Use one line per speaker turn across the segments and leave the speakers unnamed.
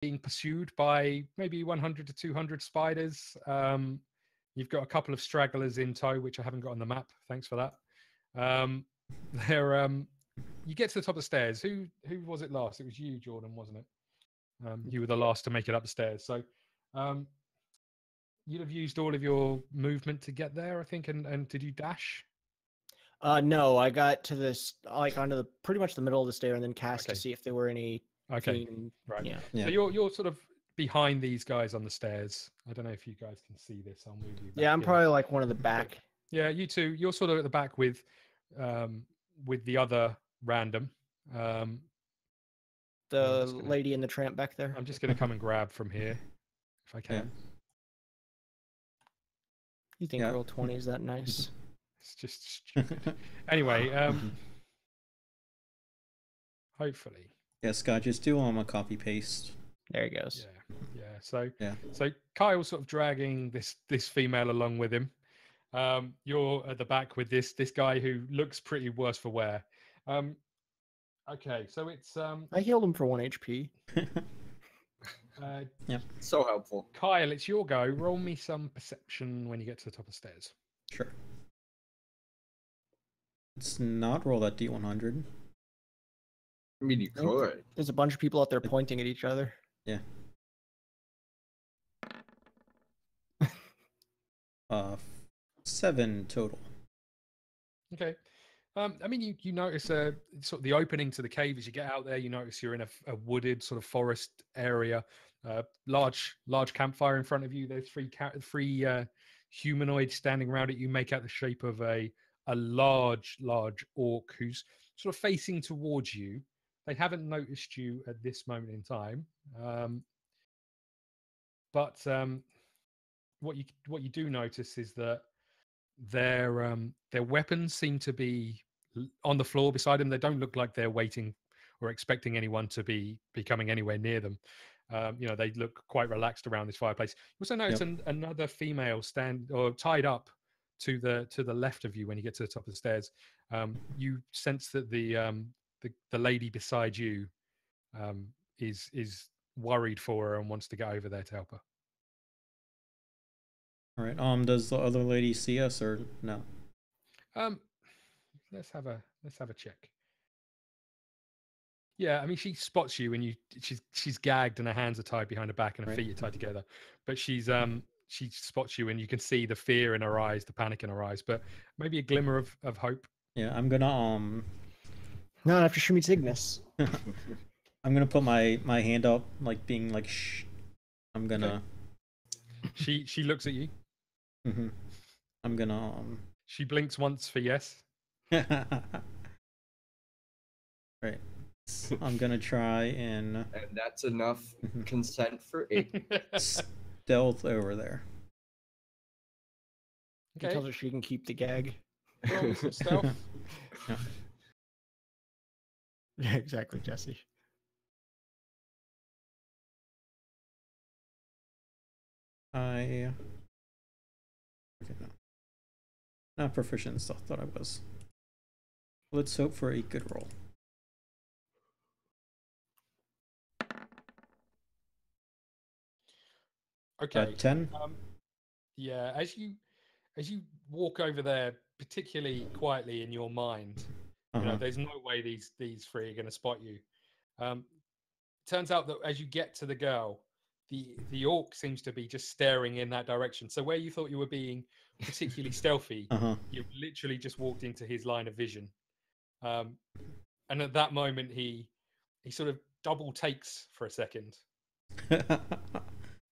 being pursued by maybe 100 to 200 spiders. You've got a couple of stragglers in tow, which I haven't got on the map. Thanks for that. You get to the top of the stairs. Who was it last? It was you, Jordan, wasn't it? You were the last to make it up the stairs. So you'd have used all of your movement to get there, I think. And did you dash?
No, I got to this onto the pretty much the middle of the stair and then cast to see if there were any.
Okay, right.
Yeah.
So you're sort of behind these guys on the stairs. I don't know if you guys can see this. I'll move you back.
Yeah, I'm probably like one of the back.
Yeah, you two. You're sort of at the back with the other random.
The lady in the tramp back there.
I'm just going to come and grab from here if I can.
Yeah.
You think roll 20 is that nice?
It's just stupid. Anyway, hopefully.
Yeah, Scott, just do a copy paste.
There he goes.
So Kyle's sort of dragging this female along with him. You're at the back with this guy who looks pretty worse for wear. Okay, so it's
I healed him for 1 HP.
Yeah,
so helpful.
Kyle, it's your go. Roll me some perception when you get to the top of the stairs.
Sure. Let's not roll that D100.
I mean, you could.
There's a bunch of people out there pointing at each other.
Yeah. 7 total.
Okay. I mean, you notice sort of the opening to the cave as you get out there. You notice you're in a wooded sort of forest area. Large campfire in front of you. There's three humanoids standing around it. You make out the shape of a large orc who's sort of facing towards you. They haven't noticed you at this moment in time, but what you do notice is that their weapons seem to be on the floor beside them. They don't look like they're waiting or expecting anyone to be coming anywhere near them. They look quite relaxed around this fireplace. You also notice another female tied up to the left of you when you get to the top of the stairs. You sense that the lady beside you is worried for her and wants to get over there to help her.
All right. Does the other lady see us or no?
Let's have a check. Yeah, I mean, she spots you, and she's gagged, and her hands are tied behind her back, and her feet are tied together. But she spots you, and you can see the fear in her eyes, the panic in her eyes, but maybe a glimmer of hope.
Yeah, I'm gonna
Not after she meets Ignis.
I'm gonna put my hand up, like being like shh. I'm gonna.
Okay. She looks at you.
Mm-hmm. I'm gonna.
She blinks once for yes.
Right. I'm gonna try and
that's enough consent for it.
Stealth over there.
Okay. He tells her she can keep the gag.
Roll some stealth.
Yeah, exactly, Jesse.
Okay, no. Not proficient in stealth, thought I was. Let's hope for a good roll.
Okay.
10.
Yeah, as you walk over there, particularly quietly in your mind, there's no way these three are going to spot you. Turns out that as you get to the girl, the orc seems to be just staring in that direction. So where you thought you were being particularly stealthy, you've literally just walked into his line of vision. And at that moment, he sort of double takes for a second.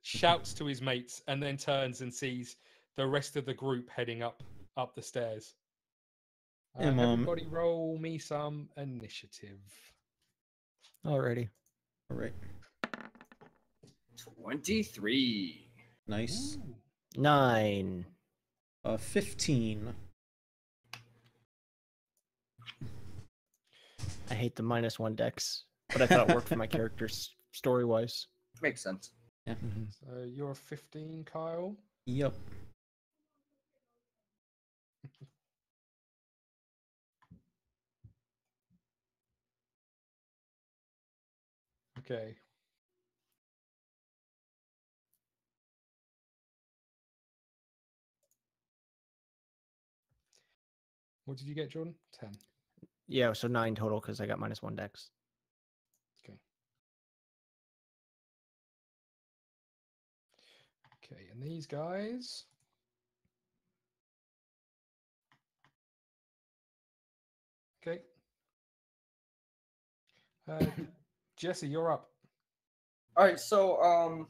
Shouts to his mates, and then turns and sees the rest of the group heading up the stairs. Everybody roll me some initiative.
Alrighty.
All right.
23.
Nice.
Ooh.
9.
15.
I hate the -1 dex, but I thought it worked for my characters story-wise.
Makes sense.
Yeah.
So you're 15, Kyle?
Yep.
Okay. What did you get, Jordan? 10.
Yeah, so 9 total because I got -1 dex.
Okay. Okay, and these guys. Okay. Jesse, you're up.
All right, so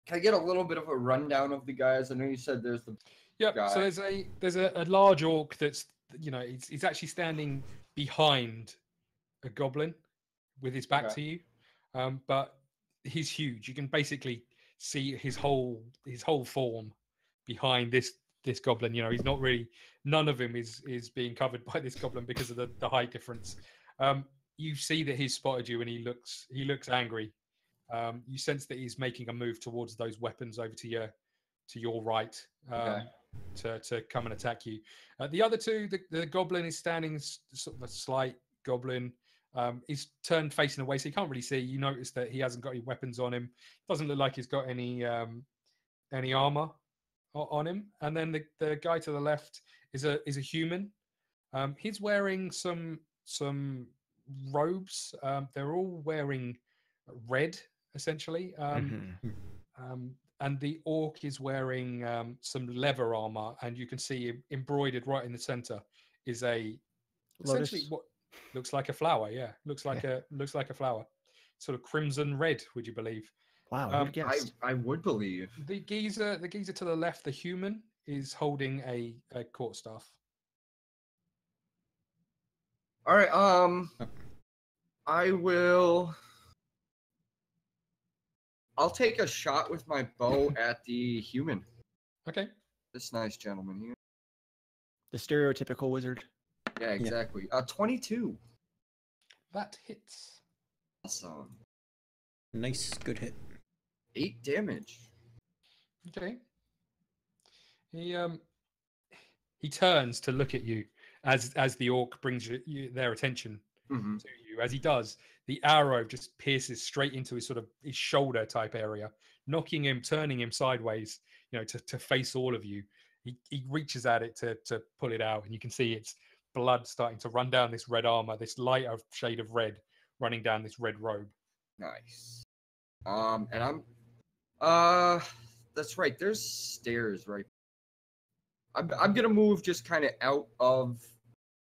can I get a little bit of a rundown of the guys? I know you said there's the
Yep.
guy.
So there's a large orc that's it's actually standing behind a goblin with his back to you, but he's huge. You can basically see his whole form behind this goblin. He's not really. None of him is being covered by this goblin because of the height difference. You see that he's spotted you and he looks angry. You sense that he's making a move towards those weapons over to your right, to come and attack you. The other two, the goblin is standing sort of a slight goblin. He's turned facing away, so you can't really see. You notice that he hasn't got any weapons on him. Doesn't look like he's got any armor on him. And then the guy to the left is a human. He's wearing some robes. They're all wearing red, essentially. And the orc is wearing some leather armor, and you can see embroidered right in the center is essentially
Lotus.
what looks like a flower. Yeah, looks like a flower, sort of crimson red. Would you believe?
Wow, who'd guessed?
I would believe.
The geezer to the left, the human, is holding a quarterstaff.
All right. I'll take a shot with my bow at the human.
Okay.
This nice gentleman here.
The stereotypical wizard.
Yeah, exactly. 22.
That hits.
Awesome.
Nice, good hit.
8 damage.
Okay. He turns to look at you as the orc brings their attention to you. As he does, the arrow just pierces straight into his shoulder type area, turning him sideways, to face all of you. He reaches at it to pull it out, and you can see it's blood starting to run down this red armor, this lighter shade of red running down this red robe.
Nice. And that's right. There's stairs right. I'm gonna move just kind of out of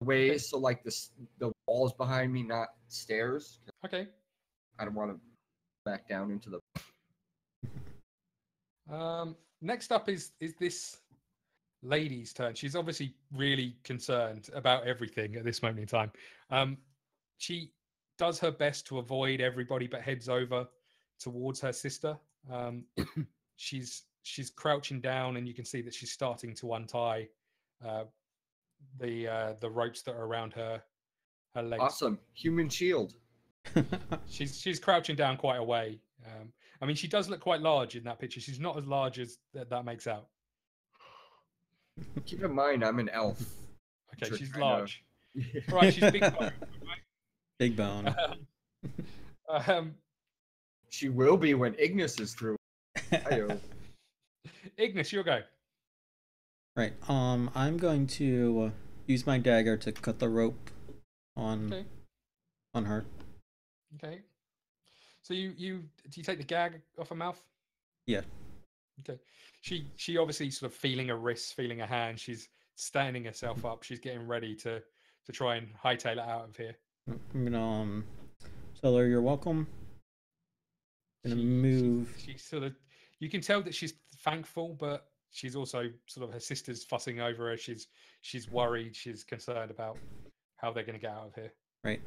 the way, so like the walls behind me, not stairs.
Okay.
I don't want to back down into the.
Next up is this lady's turn. She's obviously really concerned about everything at this moment in time. She does her best to avoid everybody, but heads over towards her sister. She's crouching down, and you can see that she's starting to untie the ropes that are around her legs.
Awesome. Human shield.
She's crouching down quite a way. I mean, she does look quite large in that picture. She's not as large as that makes out.
Keep in mind, I'm an elf.
Okay, she's large. Right, she's big bone.
Big bone.
She will be when Ignis is through.
Ignis, your go.
Right. I'm going to use my dagger to cut the rope on her.
Okay. So do you take the gag off her mouth?
Yeah.
Okay. She obviously sort of feeling a wrist, feeling a hand. She's standing herself up. She's getting ready to try and hightail it out of here.
I'm gonna tell her you're welcome. Gonna move.
She sort of, you can tell that she's thankful, but she's also sort of, her sister's fussing over her. She's worried. She's concerned about how they're going to get out of here.
Right.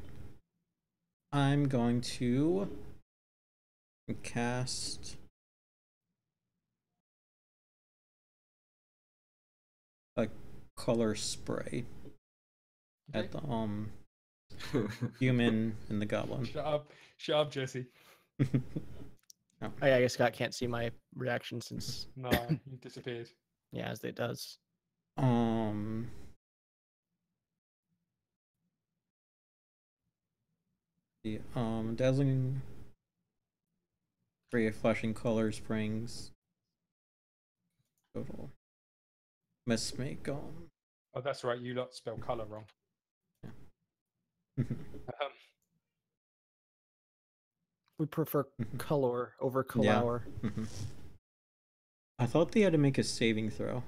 I'm going to cast a color spray at the human and the goblin.
Shut up, Jesse.
Oh.
I guess Scott can't see my reaction since.
No, you disappeared.
Yeah, as it does.
The dazzling ray of flashing color springs. Total. Must make
Oh, that's right. You lot spell color wrong.
We prefer color over
Yeah.
color.
I thought they had to make a saving throw.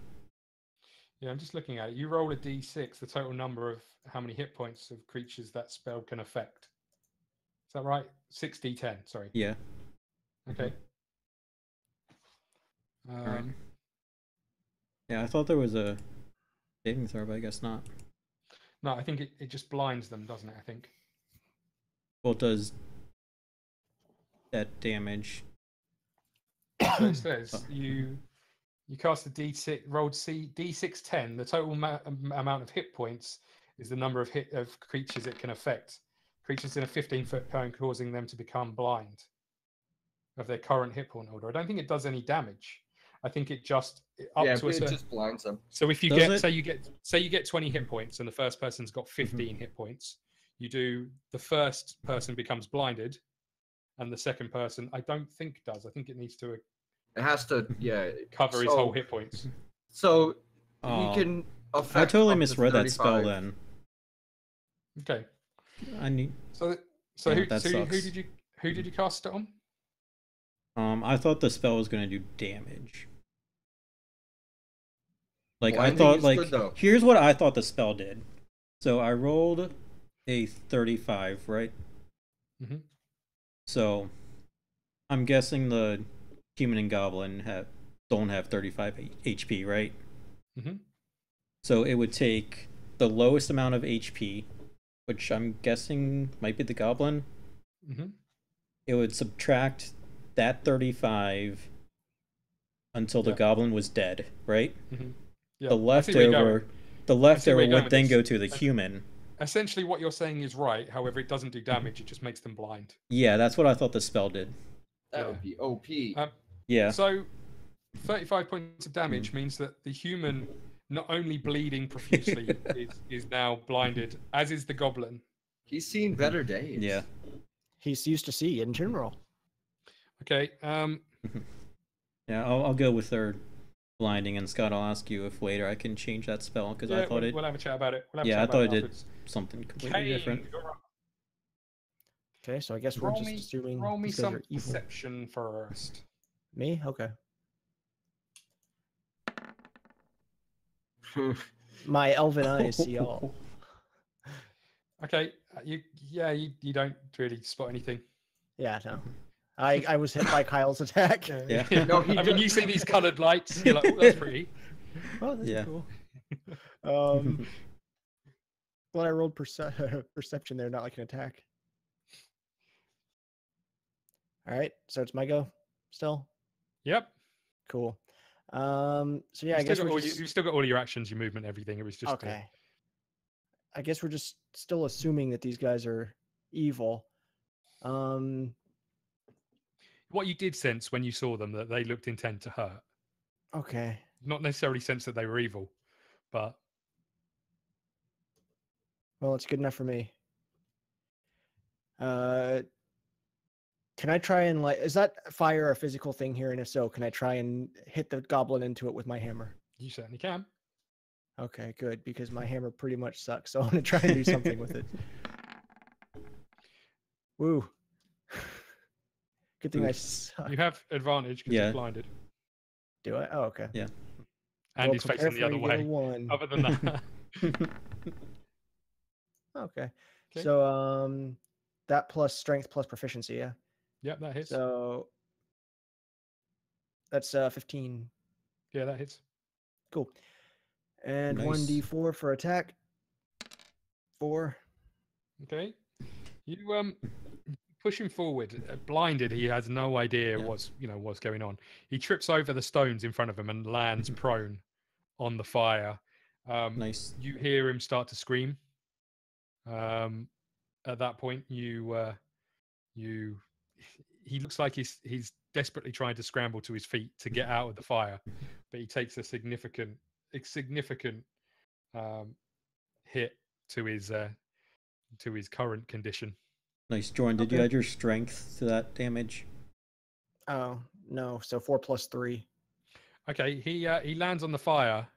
Yeah, I'm just looking at it. You roll a d6, the total number of how many hit points of creatures that spell can affect. Is that right? 6d10, sorry.
Yeah.
Okay.
Alright. Yeah, I thought there was a saving throw, but I guess not.
No, I think it just blinds them, doesn't it? I think.
Well, it does that damage.
So it says you cast a d6, rolled d6 10. The total amount of hit points is the number of creatures it can affect. Creatures in a 15-foot cone, causing them to become blind of their current hit point order. I don't think it does any damage. I think it just
it just blinds them.
So if you say you get 20 hit points and the first person's got 15 hit points, you do the first person becomes blinded, and the second person I don't think does. I think it needs to.
It has to
cover his whole hit points.
So he can affect.
I totally misread that spell
35.
then.
Okay.
I need.
So
Yeah,
who did you cast it on?
I thought the spell was gonna do damage. Like
Blinding
I thought,
is
like
good, though.
here's what I thought the spell did. So I rolled a 35, right?
Mm-hmm.
So I'm guessing the human and goblin don't have 35 HP, right?
Mm-hmm.
So it would take the lowest amount of HP, which I'm guessing might be the goblin.
Mm-hmm.
It would subtract that 35 until the goblin was dead, right?
Mm-hmm. Yeah.
The leftover would then go to the
That's-
human.
Essentially, what you're saying is right. However, it doesn't do damage. It just makes them blind.
Yeah, that's what I thought the spell did.
That would be OP.
Yeah.
So 35 points of damage means that the human, not only bleeding profusely, is now blinded, as is the goblin.
He's seen better days.
Yeah.
He's used to see in general.
Okay.
Yeah, I'll go with their blinding, and Scott, I'll ask you if later I can change that spell because I thought
we'll have a chat about it.
I thought it did something completely different.
Okay, so I guess we're just assuming.
Roll me
these guys
some
are evil.
perception first.
Me? Okay. My elven eyes see all.
Okay. You don't really spot anything.
Yeah, no. I was hit by Kyle's attack.
Yeah.
No,
I mean, you see these coloured lights. You're like, oh, that's pretty.
Oh, that's
Yeah.
cool. Well, I rolled perception there, not like an attack. All right, so it's my go still.
Yep.
Cool. So yeah, I guess
you've still got all your actions, your movement, everything. It was just
okay. I guess we're just still assuming that these guys are evil.
What you did sense when you saw them, that they looked intent to hurt.
Okay.
Not necessarily sense that they were evil, but
Well, it's good enough for me. Can I try and is that fire a physical thing here? And if so, can I try and hit the goblin into it with my hammer?
you certainly can.
Okay, good, because my hammer pretty much sucks. So I'm gonna try and do something with it. Woo. Good thing I suck.
You have advantage because you're blinded.
Do I? Oh, okay.
Yeah.
And he's facing the other way.
One.
Other than that.
Okay. So that plus strength plus proficiency, yeah.
Yep, that hits.
So that's 15.
Yeah, that hits.
Cool. And
Nice.
1d4 for attack. 4.
Okay. You push him forward. Blinded, he has no idea what's going on. He trips over the stones in front of him and lands prone on the fire.
Nice.
You hear him start to scream. At that point, he looks like he's desperately trying to scramble to his feet to get out of the fire, but he takes a significant hit to his current condition.
Nice, Jordan. Did you add your strength to that damage?
Oh no, so 4 plus 3.
Okay, he lands on the fire,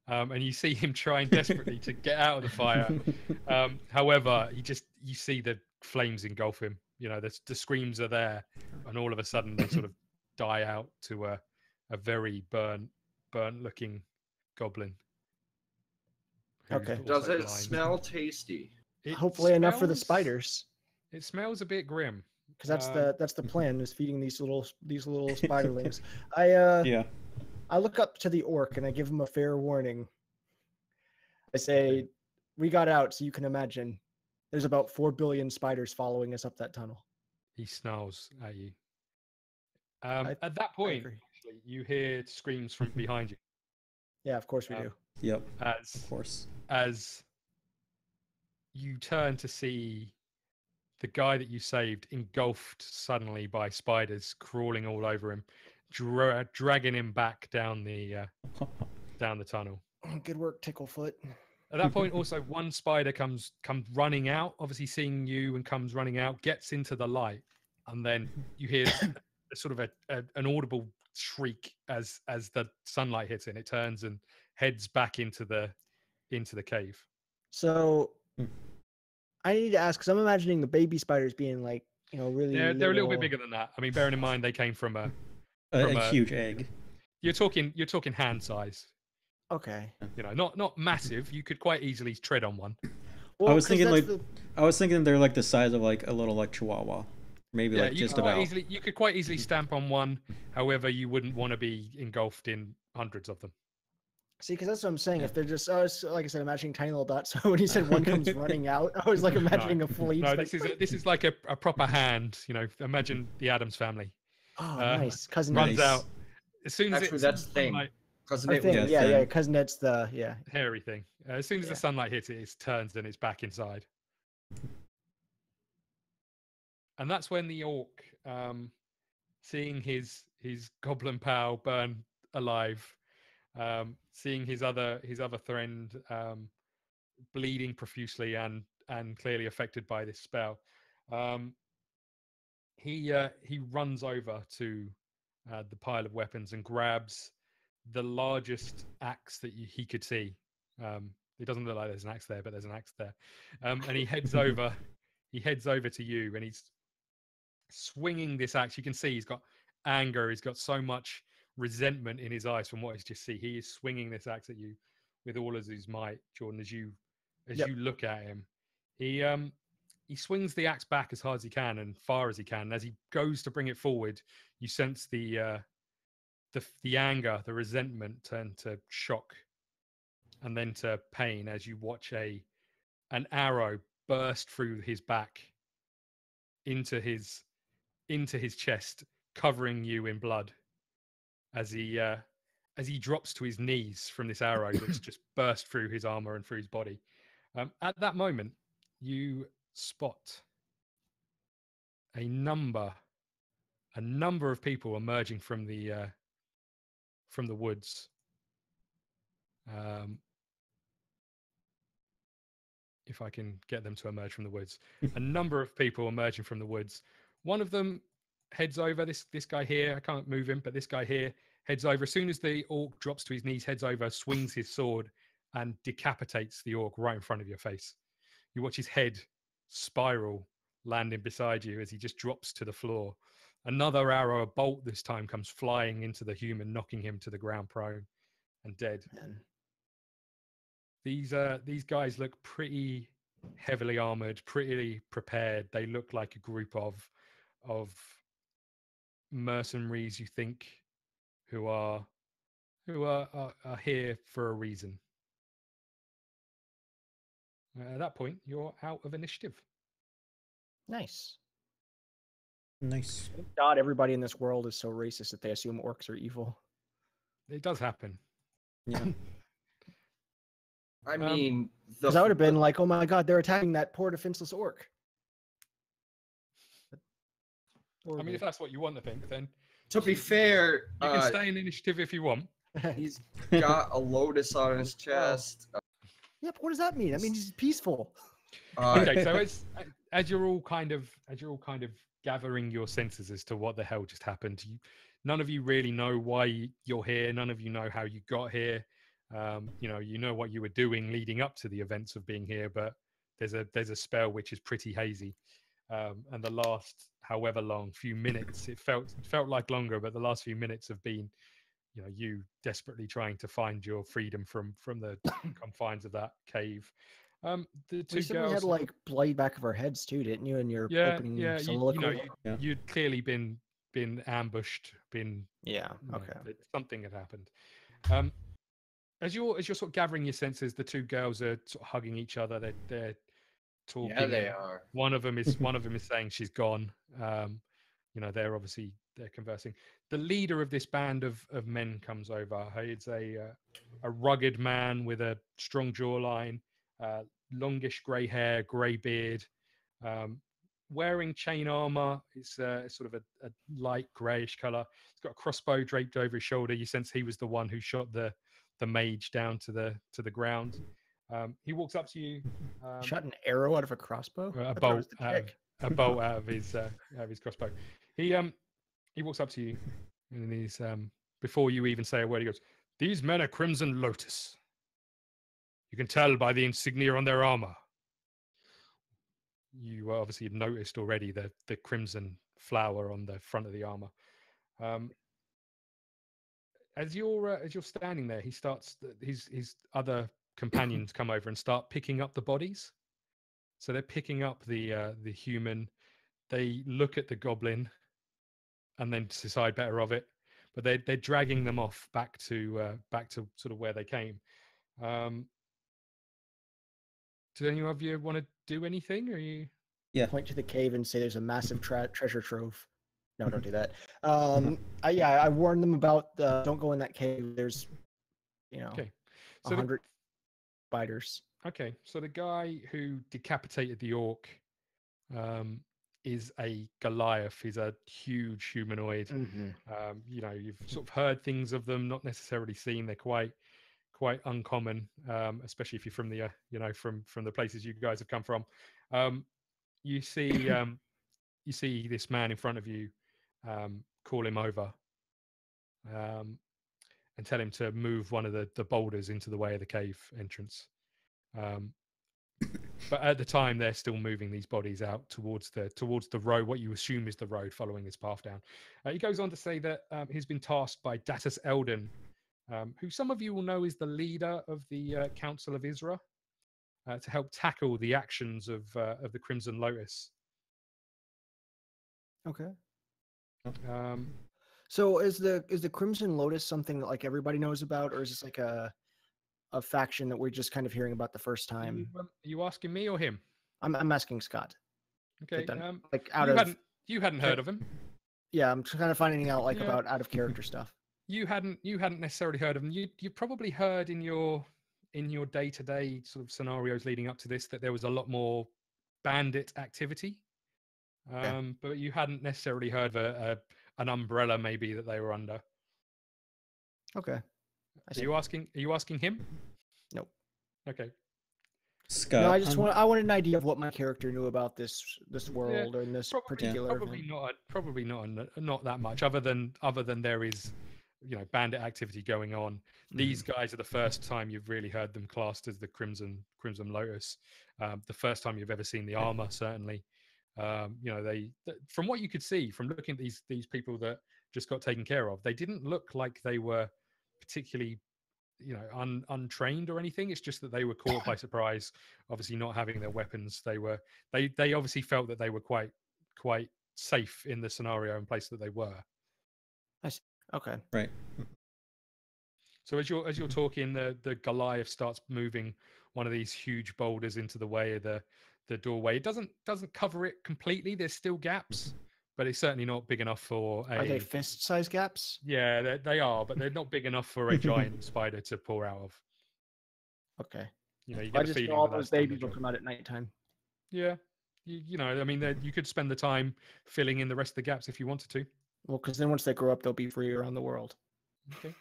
and you see him trying desperately to get out of the fire. However, you see the flames engulf him. You know, the screams are there, and all of a sudden they sort of die out to a very burnt looking goblin. who's
Okay.
Does
also
it
blind.
smell tasty?
It
Hopefully enough for the
smells-
spiders,
It smells a bit grim.
because that's the plan, is feeding these little spiderlings.
Yeah.
I look up to the orc and I give him a fair warning. I say, "We got out, so you can imagine. There's about 4 billion spiders following us up that tunnel."
He snarls at you.
I
At that point,
agree.
actually, you hear screams from behind you
Yeah, of course we
Um,
do.
Yep.
as
Of course.
as you turn to see the guy that you saved engulfed suddenly by spiders crawling all over him, dragging him back down the tunnel.
Good work, Ticklefoot.
At that point, also one spider comes running out, obviously seeing you, and comes running out, gets into the light, and then you hear a sort of an audible shriek as the sunlight hits it. And it turns and heads back into the cave.
So
Hmm.
I need to ask, because I'm imagining the baby spiders being like, really.
They're a little bit
little-
bigger than that. I mean, bearing in mind they came from
A
From a-
huge egg.
you're talking hand size.
Okay.
Not massive. You could quite easily tread on one.
Well,
was
'cause
thinking,
that's
like, I was thinking they're like the size of like a little like Chihuahua. Maybe
Yeah,
like
you
just
could quite
about.
easily you could quite easily stamp on one. However, you wouldn't want to be engulfed in hundreds of them.
See, because that's what I'm saying.
Yeah.
If they're just, like I said, imagining tiny little dots. So when he said one comes running out, I was like imagining a fleet.
No,
like,
this is like a proper hand. Imagine the Addams Family
oh,
uh,
nice. Cousin
runs
Nice.
out as soon as
Actually,
it's
that's the thing.
sunlight,
Cousin
Our
Nate
thing,
was
Yeah,
yeah,
thing.
Cousin Ned's the, yeah.
hairy thing. As soon as
Yeah.
the sunlight hits it, it turns and it's back inside. And that's when the orc, seeing his goblin pal burn alive, seeing his other friend bleeding profusely and clearly affected by this spell, he runs over to the pile of weapons and grabs the largest axe that he could see. It doesn't look like there's an axe there, but there's an axe there. And he heads over. He heads over to you, and he's swinging this axe. You can see he's got anger. He's got so much resentment in his eyes from what he's just seen. He is swinging this axe at you with all of his might, Jordan. As you
Yep.
you look at him, he swings the axe back as hard as he can and far as he can. And as he goes to bring it forward, you sense the anger, the resentment turn to shock, and then to pain as you watch an arrow burst through his back into his chest, covering you in blood as he drops to his knees from this arrow that's just burst through his armor and through his body. At that moment, you spot a number of people emerging from the woods. If I can get them to emerge from the woods, a number of people emerging from the woods. One of them heads over. This guy here, I can't move him, but this guy here heads over. As soon as the orc drops to his knees, heads over, swings his sword, and decapitates the orc right in front of your face. You watch his head spiral, landing beside you as he just drops to the floor. Another arrow, a bolt this time, comes flying into the human, knocking him to the ground prone and dead.
Man.
These guys look pretty heavily armored, pretty prepared. They look like a group of mercenaries, you think, who are here for a reason. At that point, you're out of initiative.
Nice.
Nice.
Thank God, everybody in this world is so racist that they assume orcs are evil.
It does happen.
Yeah.
I mean, the
Because I would have been like, oh my God, they're attacking that poor defenseless orc.
I mean, if that's what you want to think, then
to be fair,
you can stay in initiative if you want.
he's got a Lotus on his chest.
Yeah, but what does that mean? I mean, he's peaceful.
Okay, so as you're all kind of gathering your senses as to what the hell just happened, none of you really know why you're here. None of you know how you got here. You know what you were doing leading up to the events of being here, but there's a spell which is pretty hazy. And the last however long few minutes, it felt like longer, but the last few minutes have been, you desperately trying to find your freedom from the confines of that cave. The two
We
girls
had like bloody back of our heads too, didn't you? In your
yeah,
opening
yeah,
soliloquy.
you'd clearly been ambushed,
Yeah. Okay.
something had happened. As you're sort of gathering your senses, the two girls are sort of hugging each other. They're talking.
Yeah, they are.
One of them is saying she's gone. They're conversing. The leader of this band of men comes over. It's a rugged man with a strong jawline, longish grey hair, grey beard, wearing chain armor. It's sort of a light greyish color. He's got a crossbow draped over his shoulder. You sense he was the one who shot the mage down to the ground. He walks up to you.
Shot an arrow out of a crossbow.
A bolt out of his crossbow. He walks up to you, and he's before you even say a word, he goes, "These men are Crimson Lotus. You can tell by the insignia on their armor." You obviously had noticed already the crimson flower on the front of the armor. As you're standing there, he starts his other companions come over and start picking up the bodies. So they're picking up the human. They look at the goblin and then decide better of it, but they're dragging them off back to sort of where they came. Do any of you want to do anything? Or are you?
Yeah.
Point to the cave and say there's a massive treasure trove. No, don't do that. I warned them about don't go in that cave. There's,
Okay. So
100 spiders.
Okay, so the guy who decapitated the orc is a Goliath. He's a huge humanoid.
Mm-hmm.
You've sort of heard things of them, not necessarily seen. They're quite uncommon, especially if you're from the from the places you guys have come from. You see this man in front of you, call him over, and tell him to move one of the boulders into the way of the cave entrance. But at the time, they're still moving these bodies out towards the road, what you assume is the road following this path down. He goes on to say that he's been tasked by Datus Eldon, who some of you will know is the leader of the Council of Isra, to help tackle the actions of the Crimson Lotus.
Okay.
Um,
So is the Crimson Lotus something that like everybody knows about, or is this like a faction that we're just kind of hearing about the first time?
are you asking me or him?
I'm asking Scott.
Okay.
Like out of
you hadn't heard of him.
Yeah, I'm kind of finding out about out of character stuff.
You hadn't necessarily heard of them. You probably heard in your day-to-day sort of scenarios leading up to this that there was a lot more bandit activity. But you hadn't necessarily heard of an umbrella maybe that they were under.
Okay.
Are you asking him?
Nope.
Okay.
Scott.
No, I wanted an idea of what my character knew about this world or in this particular
probably
event.
not that much other than there is bandit activity going on. These guys are the first time you've really heard them classed as the Crimson Lotus. The first time you've ever seen the armor, certainly. They from what you could see from looking at these people that just got taken care of, they didn't look like they were particularly untrained or anything. It's just that they were caught by surprise, obviously not having their weapons. They obviously felt that they were quite safe in the scenario and place that they were.
I see. Okay.
Right.
So as you're talking, the Goliath starts moving one of these huge boulders into the way of the doorway. It doesn't cover it completely. There's still gaps, but it's certainly not big enough for a...
Are they fist-sized gaps?
Yeah, they are, but they're not big enough for a giant spider to pour out of.
Okay.
You get
I
a
just
feeling
know all
that
those
that's done
babies
the
will
job.
come out at nighttime.
Yeah. I mean, you could spend the time filling in the rest of the gaps if you wanted to.
Well, because then once they grow up, they'll be free around the world.
Okay.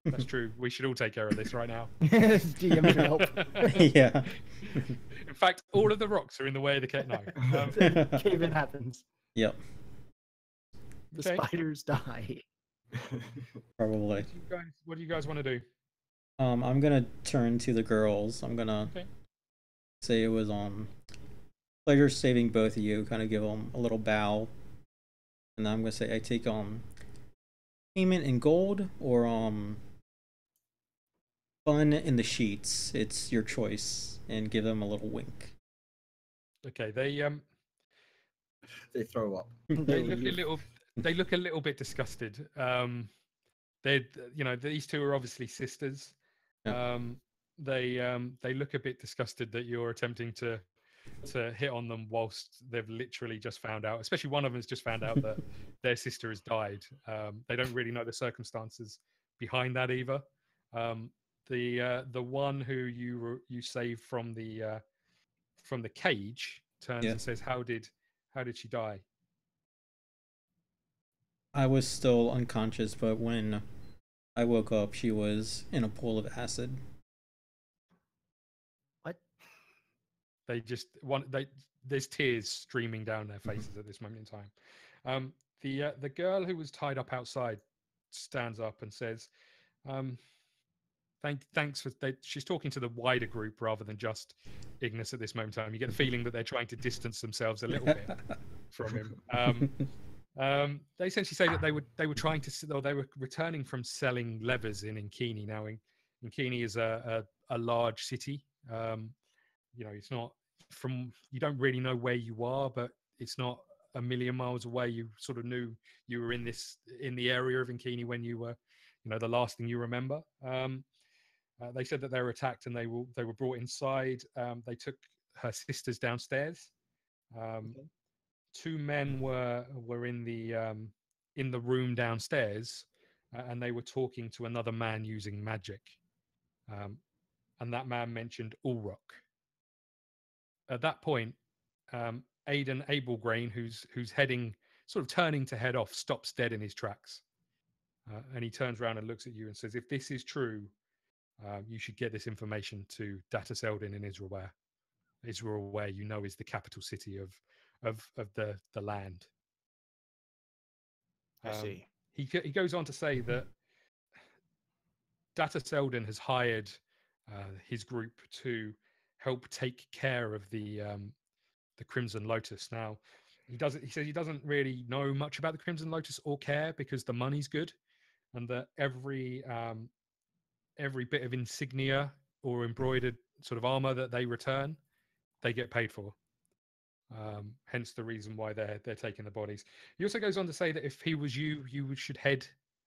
That's true. We should all take care of this right now.
DM should help.
Yeah.
In fact, all of the rocks are in the way of the cave. No.
Cave-in happens.
Yep.
The spiders die.
Probably.
What do you guys want to do?
I'm gonna turn to the girls. I'm gonna say it was pleasure saving both of you. Kind of give them a little bow, and then I'm gonna say I take payment in gold or fun in the sheets. It's your choice, and give them a little wink.
Okay,
They throw up.
they look a little bit disgusted. These two are obviously sisters.
Yeah.
They look a bit disgusted that you're attempting to hit on them whilst they've literally just found out, especially one of them has just found out that their sister has died. They don't really know the circumstances behind that either. The one who you saved from the cage turns and says, how did she die?
I was still unconscious, but when I woke up, she was in a pool of acid.
What?
There's tears streaming down their faces at this moment in time. The girl who was tied up outside stands up and says, thanks for she's talking to the wider group rather than just Ignis at this moment in time. You get the feeling that they're trying to distance themselves a little bit from him. They essentially say that they were returning from selling levers in Incini. Now, Incini is a large city. It's not you don't really know where you are, but it's not a million miles away. You sort of knew you were in the area of Incini when you were, the last thing you remember. They said that they were attacked and they were brought inside. They took her sisters downstairs. Two men were in the room downstairs, and they were talking to another man using magic. And that man mentioned Ulrock. At that point, Aidan Abelgrain, who's turning to head off, stops dead in his tracks. And he turns around and looks at you and says, if this is true, you should get this information to Data Seldin in Israel, where is the capital city of the land.
I see.
He goes on to say that Data Seldin has hired his group to help take care of the Crimson Lotus. Now, he says he doesn't really know much about the Crimson Lotus or care because the money's good, and that every bit of insignia or embroidered sort of armor that they return, they get paid for. Hence the reason why they're taking the bodies. He also goes on to say that if he was you should head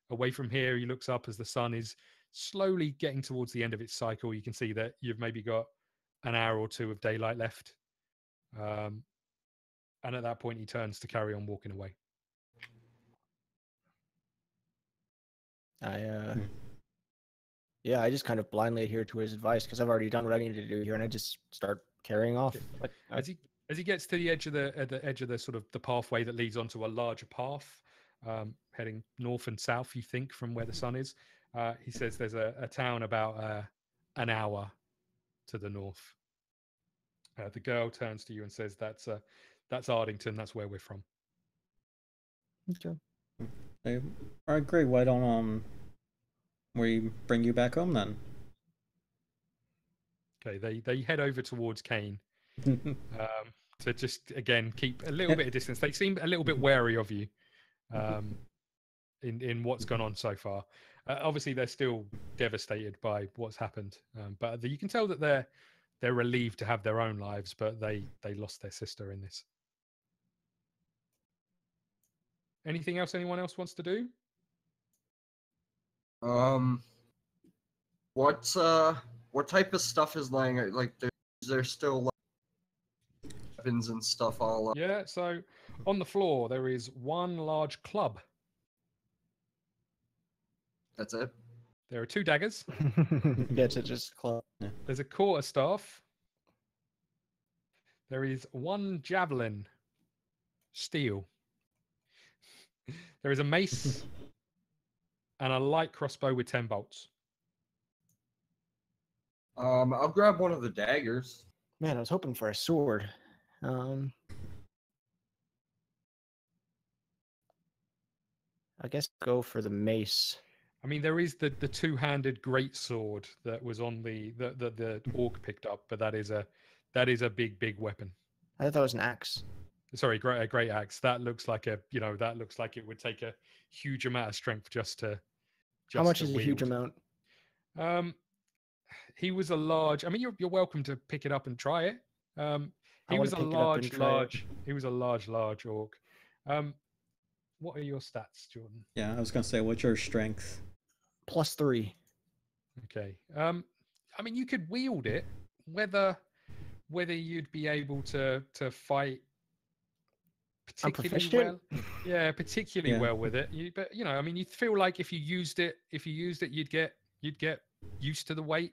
away from here. He looks up as the sun is slowly getting towards the end of its cycle. You can see that you've maybe got an hour or two of daylight left. And at that point, he turns to carry on walking away.
I just kind of blindly adhere to his advice because I've already done what I need to do here, and I just start carrying off.
As he gets to the edge of the sort of the pathway that leads onto a larger path, heading north and south, you think, from where the sun is, he says there's a town about an hour to the north. The girl turns to you and says, "That's Ardington. That's where we're from."
Okay.
All right, great. Why don't we bring you back home then?
Okay, they head over towards Cain to just again keep a little bit of distance. They seem a little bit wary of you in what's gone on so far. Obviously, they're still devastated by what's happened, but you can tell that they're relieved to have their own lives, but they lost their sister in this. Anything else anyone else wants to do?
What type of stuff is lying? Like, there's still like, weapons and stuff all.
Yeah. So on the floor there is one large club.
That's it.
There are two daggers.
It's just club.
There's a quarterstaff. There is one javelin, steel. There is a mace and a light crossbow with 10 bolts.
I'll grab one of the daggers.
Man, I was hoping for a sword. I guess go for the mace.
I mean, there is the two-handed greatsword that was on the orc picked up, but that is a big weapon.
I thought that was an axe.
Sorry, a great axe. That looks like that looks like it would take a huge amount of strength just to.
How much
to
is a huge amount?
He was a large. I mean, you're welcome to pick it up and try it. He was a large. He was a large orc. What are your stats, Jordan?
Yeah, I was gonna say, what's your strength?
+3.
Okay. I mean, you could wield it. Whether you'd be able to fight particularly well. Yeah, particularly well with it. But I mean, you feel like if you used it, you'd get used to the weight.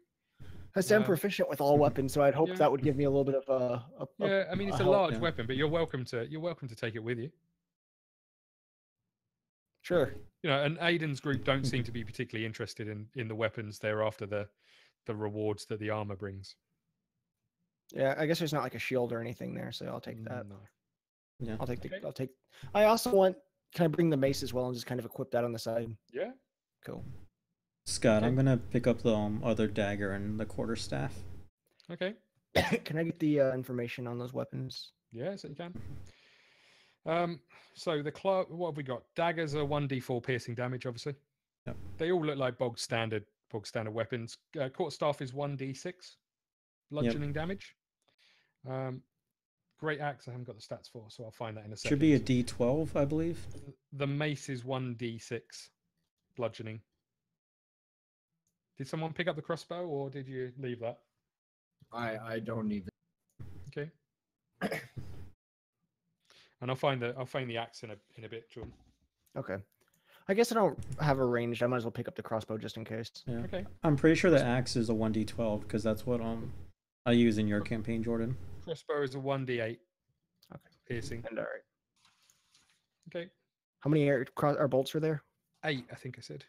I say I'm proficient with all weapons, so I'd hope that would give me a little bit of a
yeah, I mean, it's a large weapon, but you're welcome to take it with you.
Sure.
And Aiden's group don't seem to be particularly interested in the weapons. They're after the rewards that the armor brings.
Yeah, I guess there's not like a shield or anything there, so I'll take that.
No.
Yeah.
I'll take. I also want. Can I bring the mace as well and just kind of equip that on the side?
Yeah.
Cool.
Scott, I'm gonna pick up the other dagger and the quarterstaff.
Okay.
Can I get the information on those weapons?
Yeah, so you can. So the what have we got? Daggers are 1d4 piercing damage, obviously.
Yep.
They all look like bog standard weapons. Quarterstaff is 1d6 bludgeoning damage. Great axe, I haven't got the stats for, so I'll find that in a second.
Should be a d12, I believe.
The mace is 1d6 bludgeoning. Did someone pick up the crossbow, or did you leave that?
I don't need
that. Okay. And I'll find the axe in a bit, Jordan.
Okay. I guess I don't have a ranged. I might as well pick up the crossbow just in case.
Yeah.
Okay.
I'm pretty sure the axe is a 1d12 because that's what I use in your campaign, Jordan.
Crossbow is a 1d8.
Okay.
Piercing.
And all right.
Okay.
How many bolts were there?
8, I think I said.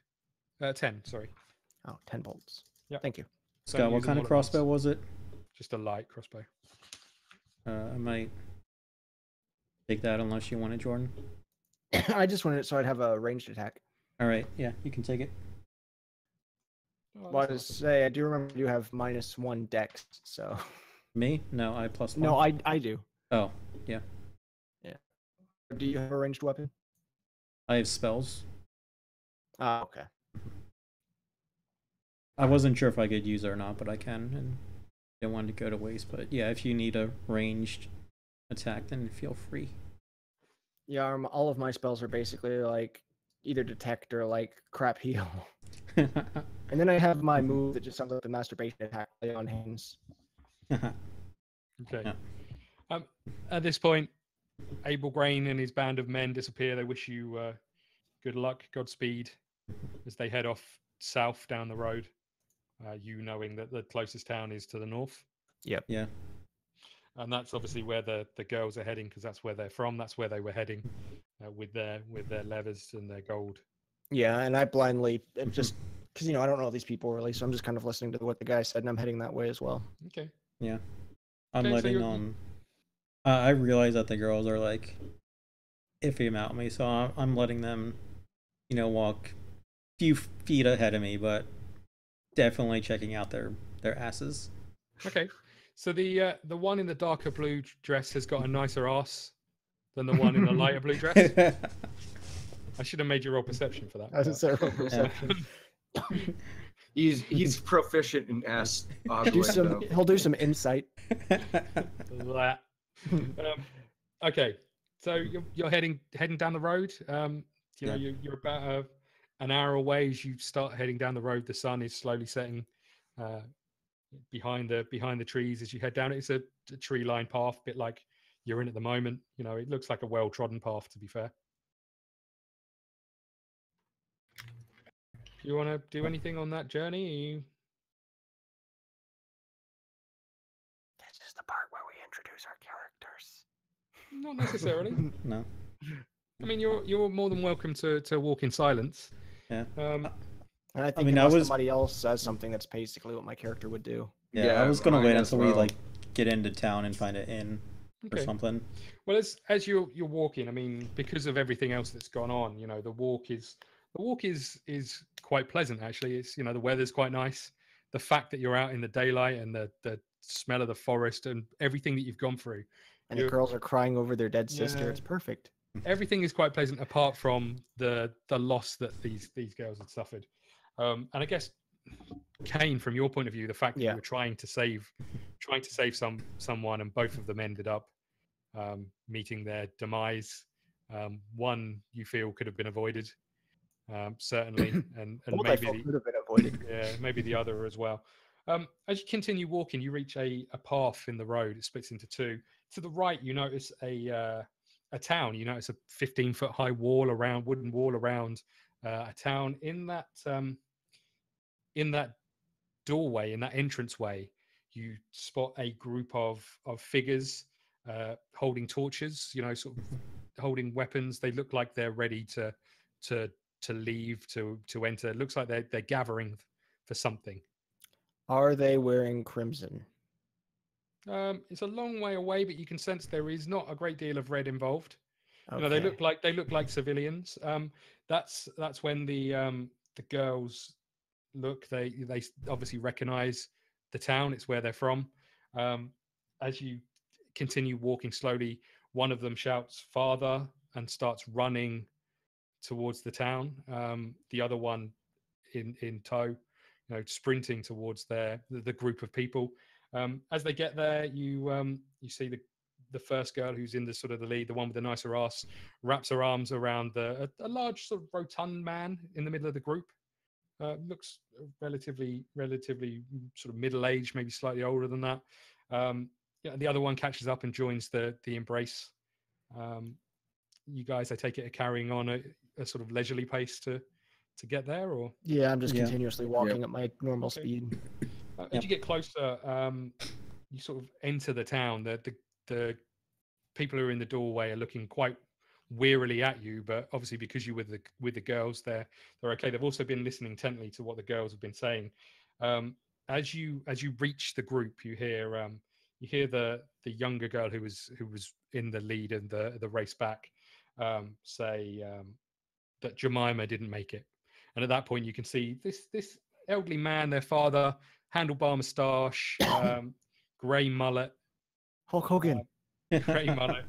10, sorry.
Oh, 10 bolts.
Yeah.
Thank you.
Scott, what kind of crossbow was it?
Just a light crossbow.
I might take that unless you want it, Jordan.
I just wanted it so I'd have a ranged attack.
All right. Yeah, you can take it.
Well, I say I do remember you have -1 dex, so.
Me? No, I +1.
No, I do.
Oh, yeah.
Yeah. Do you have a ranged weapon?
I have spells.
Ah, okay.
I wasn't sure if I could use it or not, but I can, and didn't want to go to waste. But yeah, if you need a ranged attack, then feel free.
Yeah, all of my spells are basically like either detect or like crap heal. And then I have my move that just sounds like the masturbation attack play on hands.
Okay.
Yeah.
At this point, Abel Grain and his band of men disappear. They wish you good luck, Godspeed, as they head off south down the road. You knowing that the closest town is to the north.
Yep.
Yeah.
And that's obviously where the girls are heading, because that's where they're from. That's where they were heading with their leathers and their gold.
Yeah, and I blindly just because I don't know these people really, so I'm just kind of listening to what the guy said, and I'm heading that way as well.
Okay.
Yeah. I'm
Okay,
letting
so
I realize that the girls are like iffy about me, so I'm letting them, walk a few feet ahead of me, but definitely checking out their asses.
Okay. So the one in the darker blue dress has got a nicer ass than the one in the lighter blue dress. I should have made you roll perception for that.
I was roll perception.
He's proficient in ass.
He'll do some insight.
Okay, so you're heading down the road. You're about an hour away as you start heading down the road. The sun is slowly setting behind the trees as you head down. It's a tree-lined path, a bit like you're in at the moment. It looks like a well-trodden path, to be fair. Do you want to do anything on that journey?
This is the part where we introduce our characters.
Not necessarily.
No.
I mean, you're more than welcome to walk in silence.
Yeah.
And I think somebody else says something, that's basically what my character would do.
Yeah, I was gonna wait until we get into town and find an inn or something.
Well, as you're walking, I mean, because of everything else that's gone on, the walk is quite pleasant actually. It's the weather's quite nice. The fact that you're out in the daylight and the smell of the forest and everything that you've gone through,
And the girls are crying over their dead sister. It's perfect.
Everything is quite pleasant apart from the loss that these girls had suffered. And I guess, Cain, from your point of view, the fact that you were trying to save someone and both of them ended up meeting their demise. One you feel could have been avoided, certainly, and maybe
could have been avoided.
Yeah, maybe the other as well. As you continue walking, you reach a path in the road. It splits into two. To the right, you notice a town. You notice a 15-foot high wooden wall around a town. In that doorway, in that entranceway, you spot a group of figures holding torches. Sort of holding weapons. They look like they're ready to leave, to enter. It looks like they're gathering for something.
Are they wearing crimson?
It's a long way away, but you can sense there is not a great deal of red involved.
Okay.
They look like civilians. That's when the girls look. They obviously recognize the town. It's where they're from. As you continue walking slowly, one of them shouts "Father" and starts running towards the town. The other one in tow, sprinting towards the group of people. As they get there, you see the first girl who's in the sort of the lead, the one with the nicer ass, wraps her arms around a large sort of rotund man in the middle of the group. Looks relatively sort of middle-aged, maybe slightly older than that. The other one catches up and joins the embrace. You guys, I take it, are carrying on a sort of leisurely pace to get there, or?
Yeah, I'm just continuously walking at my normal speed.
As you get closer, you sort of enter the town. The people who are in the doorway are looking quite wearily at you, but obviously because you're with the girls, they're okay. They've also been listening intently to what the girls have been saying. As you reach the group, you hear the younger girl who was in the lead and the race back say that Jemima didn't make it. And at that point, you can see this elderly man, their father, handlebar moustache, grey mullet,
Hulk Hogan,
grey mullet.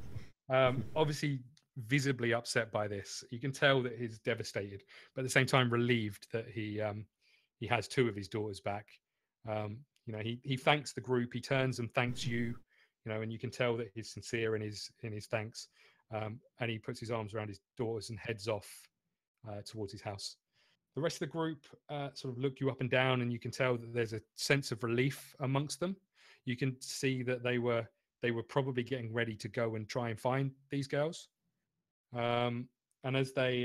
Obviously, visibly upset by this. You can tell that he's devastated, but at the same time relieved that he has two of his daughters back. He thanks the group. He turns and thanks you. And you can tell that he's sincere in his thanks. And he puts his arms around his daughters and heads off towards his house. The rest of the group sort of look you up and down, and you can tell that there's a sense of relief amongst them. You can see that they were probably getting ready to go and try and find these girls. And as they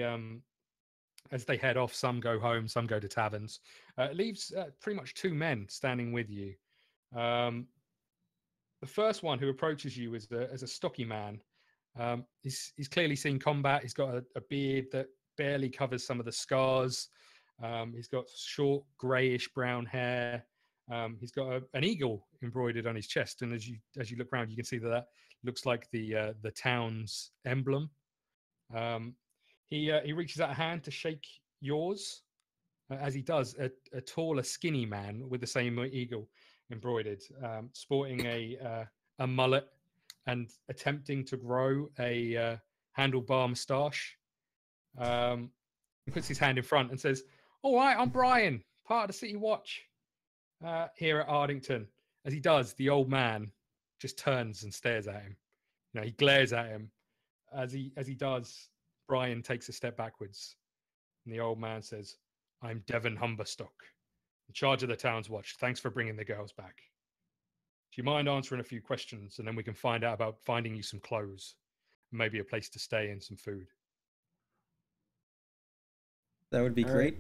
head off, some go home, some go to taverns. It leaves pretty much two men standing with you. The first one who approaches you is a stocky man. He's clearly seen combat. He's got a beard that barely covers some of the scars. He's got short greyish brown hair. He's got an eagle embroidered on his chest, and as you look around, you can see that looks like the town's emblem. He reaches out a hand to shake yours. As he does, a taller, skinny man with the same eagle embroidered, sporting a mullet and attempting to grow a handlebar moustache. Puts his hand in front and says, "All right, I'm Brian, part of the City Watch here at Ardington." As he does, the old man just turns and stares at him. He glares at him. As he does, Brian takes a step backwards, and the old man says, "I'm Devon Humberstock, in charge of the town's watch. Thanks for bringing the girls back. Do you mind answering a few questions, and then we can find out about finding you some clothes, maybe a place to stay and some food?"
That would be great.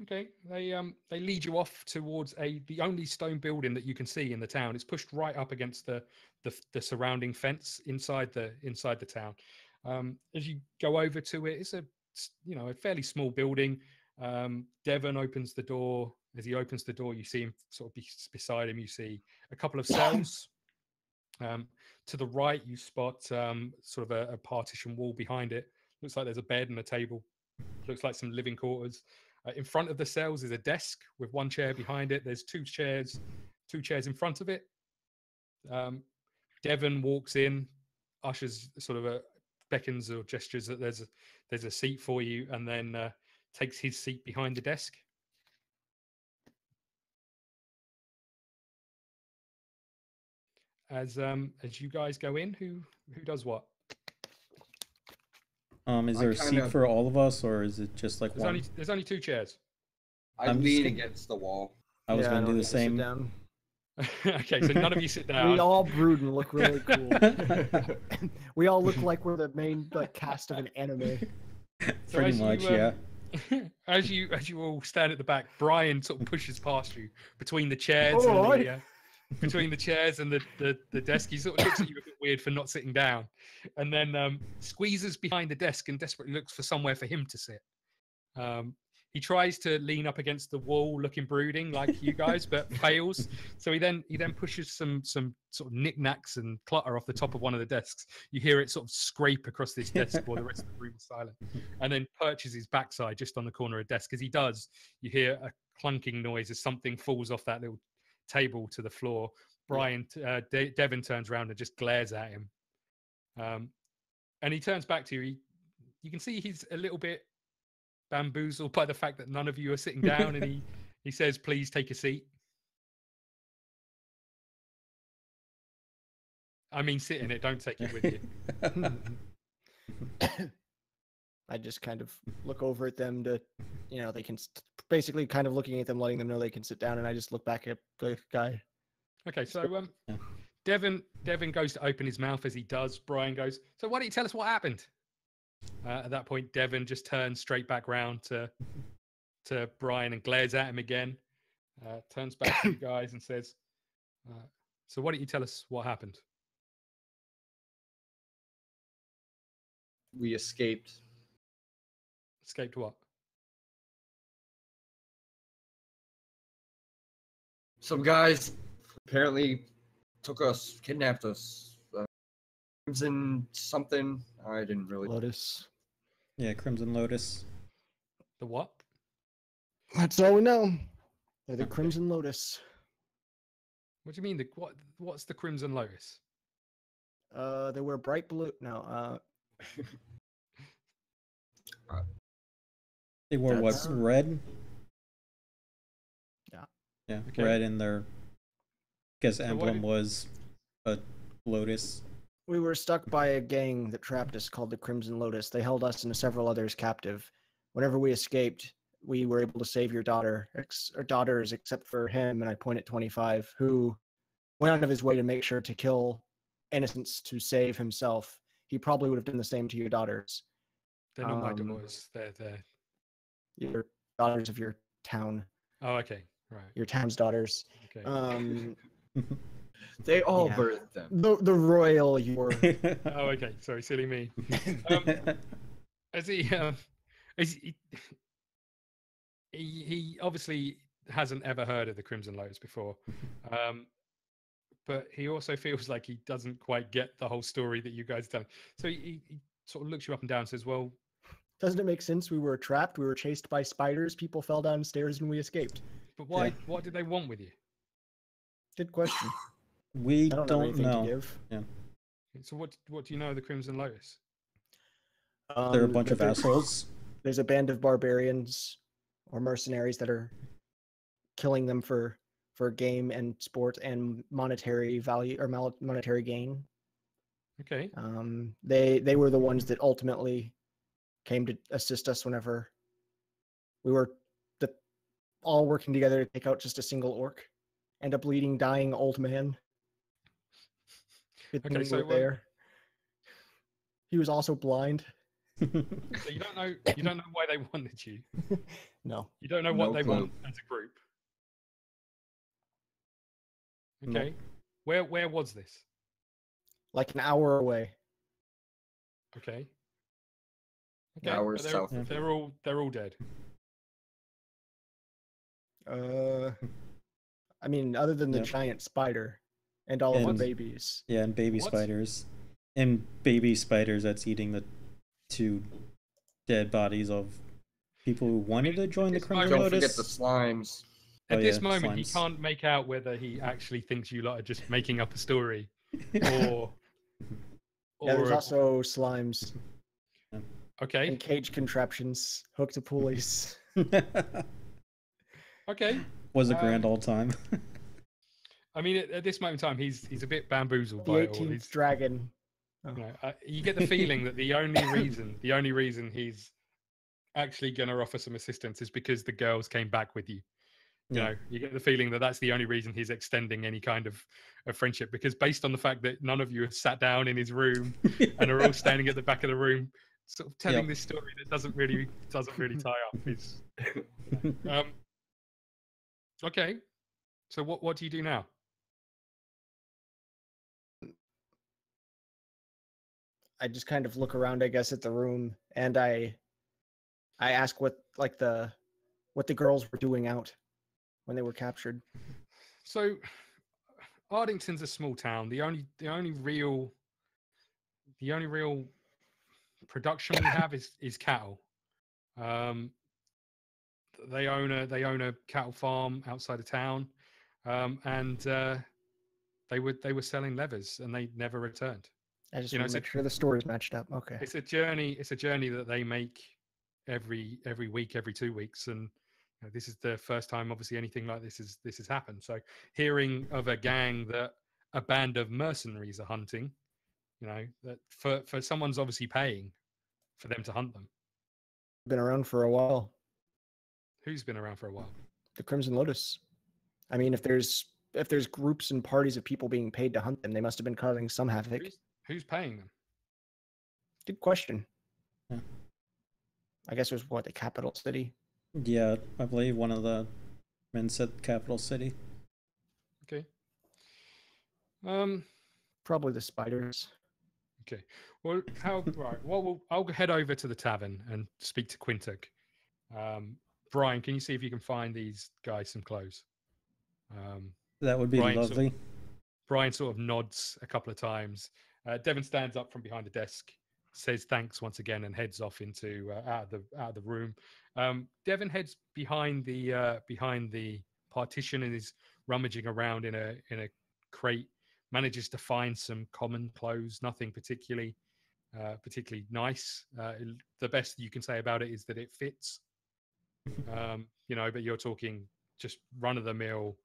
Okay, they lead you off towards the only stone building that you can see in the town. It's pushed right up against the surrounding fence inside the town. As you go over to it, it's a fairly small building. Devon opens the door. As he opens the door, you see him sort of beside him. You see a couple of cells. To the right, you spot sort of a partition wall behind it. Looks like there's a bed and a table. looks like some living quarters. In front of the cells is a desk with one chair behind it. There's two chairs in front of it. Devon walks in, ushers sort of beckons or gestures that there's a seat for you, and then takes his seat behind the desk. As you guys go in, who does what?
Is there a seat for all of us, or is it just like one?
There's only two chairs.
I lean against the wall.
I was going to do the same.
Down.
Okay, so none of you sit down.
We all brood and look really cool. We all look like we're the main cast of an anime.
So
Pretty much, yeah.
As you all stand at the back, Brian sort of pushes past you between the chairs and between the chairs and the desk. He sort of looks at you a bit weird for not sitting down, and then squeezes behind the desk and desperately looks for somewhere for him to sit. He tries to lean up against the wall, looking brooding like you guys, but fails. So he then pushes some sort of knickknacks and clutter off the top of one of the desks. You hear it sort of scrape across this desk while the rest of the room is silent, and then perches his backside just on the corner of the desk. As he does, you hear a clunking noise as something falls off that little table to the floor. Devon turns around and just glares at him, and he turns back to you. You can see he's a little bit bamboozled by the fact that none of you are sitting down, and he says, "Please take a seat." I mean, sit in it. Don't take it with you.
I just kind of look over at them to, they can basically kind of looking at them, letting them know they can sit down, and I just look back at the guy.
Okay, so Devon goes to open his mouth. As he does, Brian goes, "So why don't you tell us what happened?" At that point, Devon just turns straight back round to Brian and glares at him again. Turns back to you guys and says, "So why don't you tell us what happened?"
We escaped.
Escaped what?
Some guys apparently kidnapped us. Crimson something. I didn't really.
Lotus.
Yeah, Crimson Lotus.
The what?
That's all we know. They're the Crimson Lotus.
What do you mean? What's the Crimson Lotus?
They wear bright blue. No.
They wore what? Red?
Yeah.
Yeah,
okay.
Red, and their emblem was a lotus.
We were stuck by a gang that trapped us called the Crimson Lotus. They held us and several others captive. Whenever we escaped, we were able to save your daughters, except for him, and I point at 25, who went out of his way to make sure to kill innocents to save himself. He probably would have done the same to your daughters.
They're not my daughters. They're
your daughters of your town.
Oh, okay, right.
Your town's daughters.
Okay.
They all birthed them.
The royal York.
Oh, okay. Sorry, silly me. He obviously hasn't ever heard of the Crimson Lotus before, but he also feels like he doesn't quite get the whole story that you guys tell. So he sort of looks you up and down and says, "Well,
doesn't it make sense? We were trapped. We were chased by spiders. People fell downstairs and we escaped.
But why? Yeah. What did they want with you?"
Good question.
We don't know.
To give.
Yeah.
So what do you know of the Crimson Lotus?
They're a bunch of assholes.
There's a band of barbarians or mercenaries that are killing them for game and sport and monetary value or monetary gain.
Okay.
They were the ones that ultimately came to assist us whenever we were all working together to take out just a single orc and a bleeding, dying old man.
Okay, so
there. He was also blind.
So you don't know why they wanted you.
No.
You don't know what they want as a group. Okay. No. Where was this?
Like an hour away.
Okay.
Hours south.
They're all dead.
I mean, other than the giant spider and all of the babies.
Yeah, and baby spiders. And baby spiders that's eating the two dead bodies of people who wanted to join the Crimson
Don't
Lotus.
forget the slimes.
At
Oh,
this
yeah,
moment, he
slimes.
can't make out whether he actually thinks you lot are just making up a story, or
Yeah, there's
or
also slimes
okay,
and cage contraptions hooked to pulleys.
okay.
Was a grand old time.
I mean, at this moment in time, he's a bit bamboozled
The
by it all.
18th dragon.
You know, you get the feeling that the only reason he's actually going to offer some assistance is because the girls came back with you. You know, you get the feeling that that's the only reason he's extending any kind of friendship, because based on the fact that none of you have sat down in his room and are all standing at the back of the room, sort of telling this story that doesn't really tie up. Is okay. So what do you do now?
I just kind of look around, I guess, at the room, and I ask what the girls were doing out when they were captured.
So Ardington's a small town. The only real production we have is cattle. They own a cattle farm outside of town, and they were selling levers, and they never returned.
I just want to make sure the stories matched up. Okay.
It's a journey that they make every week, every 2 weeks, and this is the first time, obviously, anything like this has happened. So, hearing of a gang that a band of mercenaries are hunting, that for someone's obviously paying for them to hunt them.
Been around for a while.
Who's been around for a while?
The Crimson Lotus. I mean, if there's groups and parties of people being paid to hunt them, they must have been causing some havoc.
Who's paying them?
Good question.
Yeah.
I guess it was the capital city.
Yeah, I believe one of the men said capital city.
Okay.
Probably the spiders.
Okay. Well, right. Well, I'll head over to the tavern and speak to Quintuk. Brian, can you see if you can find these guys some clothes?
That would be lovely.
Brian sort of nods a couple of times. Devon stands up from behind the desk, says thanks once again, and heads off into out of the room. Devon heads behind the partition and is rummaging around in a crate. Manages to find some common clothes, nothing particularly nice. The best you can say about it is that it fits. But you're talking just run of the mill,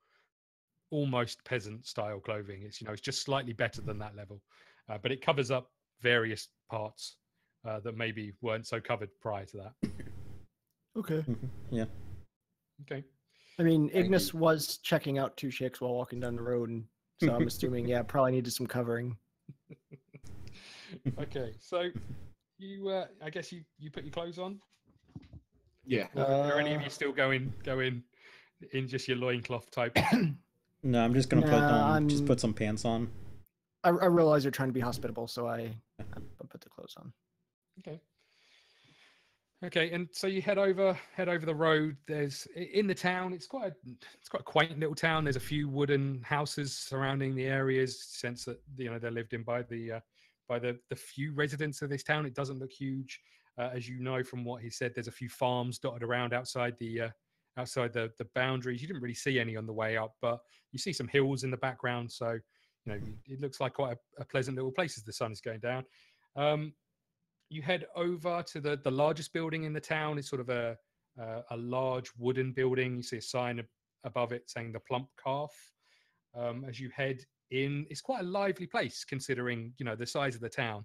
almost peasant style clothing. It's just slightly better than that level, but it covers up various parts that maybe weren't so covered prior to that.
Okay.
Yeah.
Okay.
I mean, Ignis was checking out 2 chicks while walking down the road, and so I'm assuming, probably needed some covering.
Okay, so you, I guess you put your clothes on.
Yeah.
Are any of you still going in just your loincloth type?
No, I'm just gonna put some pants on.
I realize you're trying to be hospitable, so I put the clothes on.
Okay, and so you head over the road. There's in the town. It's quite a quaint little town. There's a few wooden houses surrounding the areas. Sense that they're lived in by the few residents of this town. It doesn't look huge, as you know from what he said. There's a few farms dotted around outside the boundaries. You didn't really see any on the way up, but you see some hills in the background. So it looks like quite a pleasant little place as the sun is going down. You head over to the largest building in the town. It's sort of a large wooden building. You see a sign above it saying the Plump Calf. As you head in, it's quite a lively place considering the size of the town.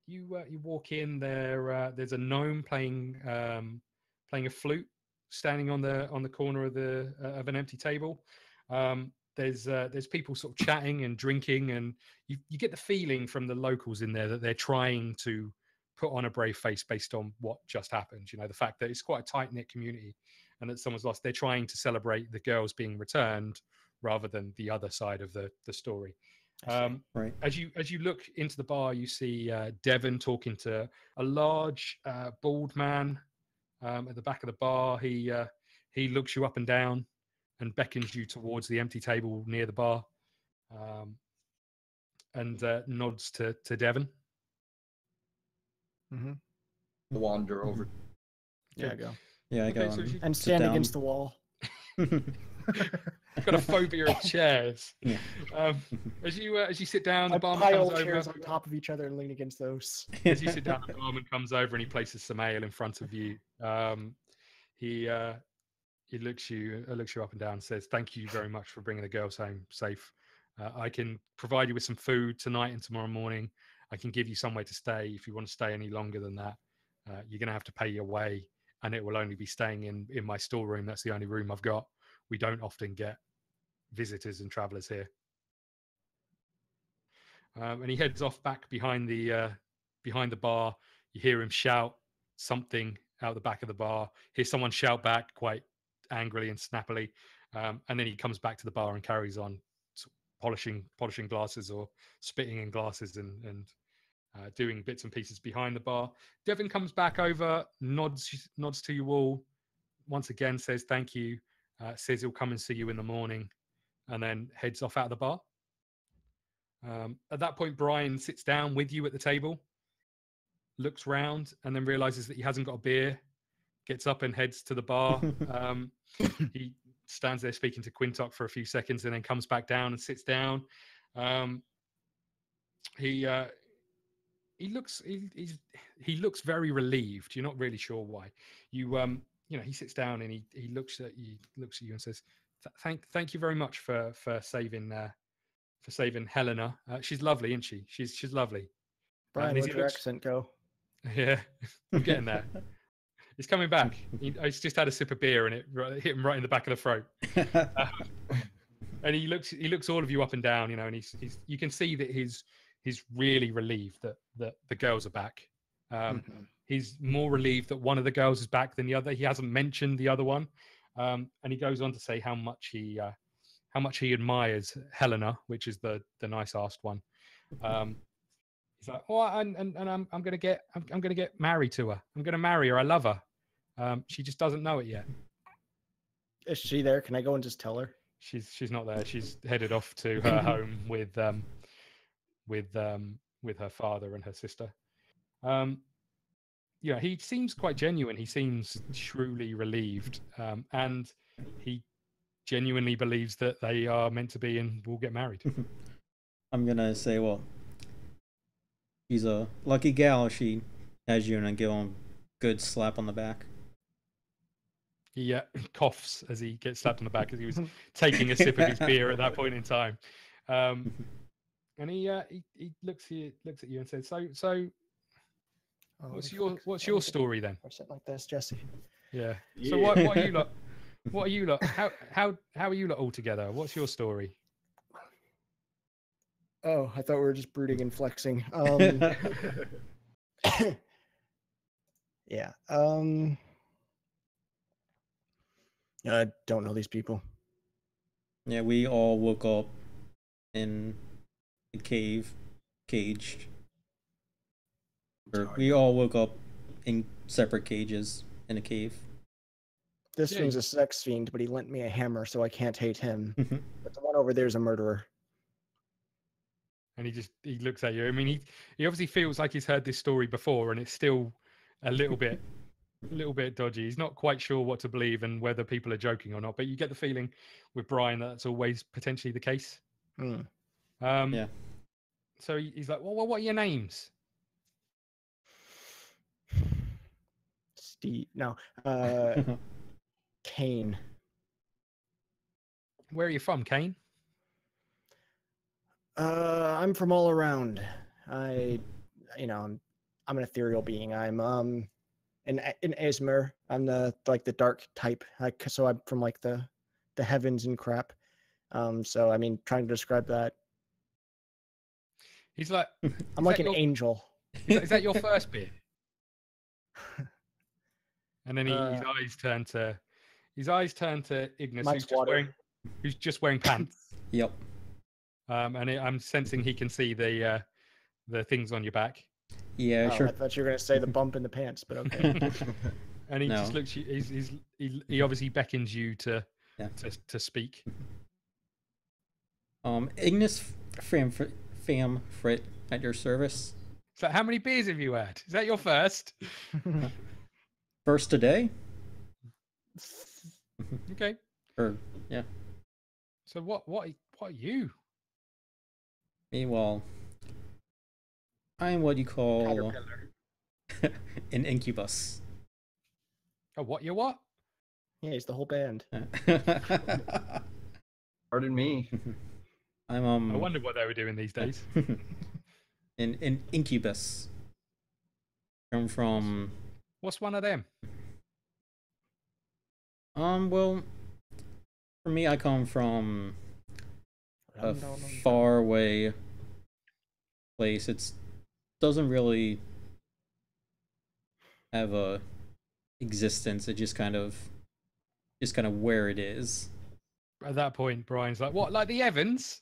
You walk in there. There's a gnome playing a flute, standing on the corner of an empty table. There's people sort of chatting and drinking, and you get the feeling from the locals in there that they're trying to put on a brave face based on what just happened. The fact that it's quite a tight-knit community and that someone's lost. They're trying to celebrate the girls being returned rather than the other side of the story.
Right.
As you look into the bar, you see Devon talking to a large bald man at the back of the bar. He looks you up and down and beckons you towards the empty table near the bar, and nods to Devon.
Mm-hmm.
Wander over.
Yeah, go.
Yeah, I go
Okay, so
and
she-
And
sit
stand
down.
against the wall.
I've got a phobia of chairs.
Yeah.
As you sit down, the
I
barman
pile
comes over.
chairs on top of each other and lean against those.
As you sit down, the barman comes over and he places some ale in front of you. He looks you up and down and says, "Thank you very much for bringing the girls home safe. I can provide you with some food tonight and tomorrow morning. I can give you somewhere to stay if you want to stay any longer than that. You're going to have to pay your way, and it will only be staying in my storeroom. That's the only room I've got. We don't often get visitors and travelers here." And he heads off back behind the bar. You hear him shout something out the back of the bar. Hear someone shout back quite angrily and snappily, and then he comes back to the bar and carries on polishing glasses or spitting in glasses and doing bits and pieces behind the bar. Devin comes back over, nods to you all, once again says thank you, says he'll come and see you in the morning, and then heads off out of the bar. At that point, Brian sits down with you at the table, looks round, and then realizes that he hasn't got a beer, gets up and heads to the bar. He stands there speaking to Quintok for a few seconds and then comes back down and sits down. He looks very relieved. You're not really sure why. He sits down and he looks at you and says, "Thank you very much for saving Helena. She's lovely, isn't she? She's lovely."
Brian, where'd your accent go?
Yeah, I'm getting there. He's coming back. He's just had a sip of beer and it hit him right in the back of the throat. And he looks all of you up and down, and you can see that he's really relieved that the girls are back. He's more relieved that one of the girls is back than the other. He hasn't mentioned the other one, and he goes on to say how much he admires Helena, which is the nice asked one. He's like, "Oh, and I'm gonna get married to her. I'm gonna marry her. I love her. She just doesn't know it yet."
Is she there? Can I go and just tell her?
She's not there. She's headed off to her home with her father and her sister. He seems quite genuine. He seems truly relieved, and he genuinely believes that they are meant to be and will get married.
I'm gonna say, well, she's a lucky gal. She has you, and I give him a good slap on the back.
He coughs as he gets slapped on the back as he was taking a sip of his beer at that point in time. And he looks at you and says, "So, what's your story then?"
Or something like this, Jesse.
Yeah. So what are you lot? What are you lot? How are you lot all together? What's your story?
Oh, I thought we were just brooding and flexing. Yeah. I don't know these people.
Yeah, we all woke up in a caged. Or we all woke up in separate cages in a cave.
This one's a sex fiend, but he lent me a hammer, so I can't hate him. But the one over there is a murderer.
And he looks at you. I mean, he obviously feels like he's heard this story before, and it's still a little bit dodgy. He's not quite sure what to believe and whether people are joking or not. But you get the feeling with Brian that's always potentially the case.
Yeah.
So he's like, "Well, what are your names?"
Steve. No. Cain.
Where are you from, Cain?
I'm from all around. I'm an ethereal being. I'm in Aasimar. I'm the dark type. So I'm from the heavens and crap. So I mean, trying to describe that.
He's like,
I'm like an angel.
Is that your first beer? And then his eyes turn to Ignis, who's just wearing pants.
Yep.
And I'm sensing he can see the things on your back.
Yeah, sure.
I thought you were gonna say the bump in the pants, but okay.
And he just looks. He obviously beckons you to speak.
Ignis fam Frit at your service.
So how many beers have you had? Is that your first?
First today?
Okay.
Or yeah.
So what are you?
Meanwhile, I'm what you call
Caterpillar.
an incubus.
Oh, what you what?
Yeah, he's the whole band.
Pardon me.
I'm
I wonder what they were doing these days.
an incubus. Come from
What's one of them?
well, for me, I come from a
No.
far away place. It doesn't really have a existence. It just kind of where it is.
At that point, Brian's like, "What? Like the Evans?"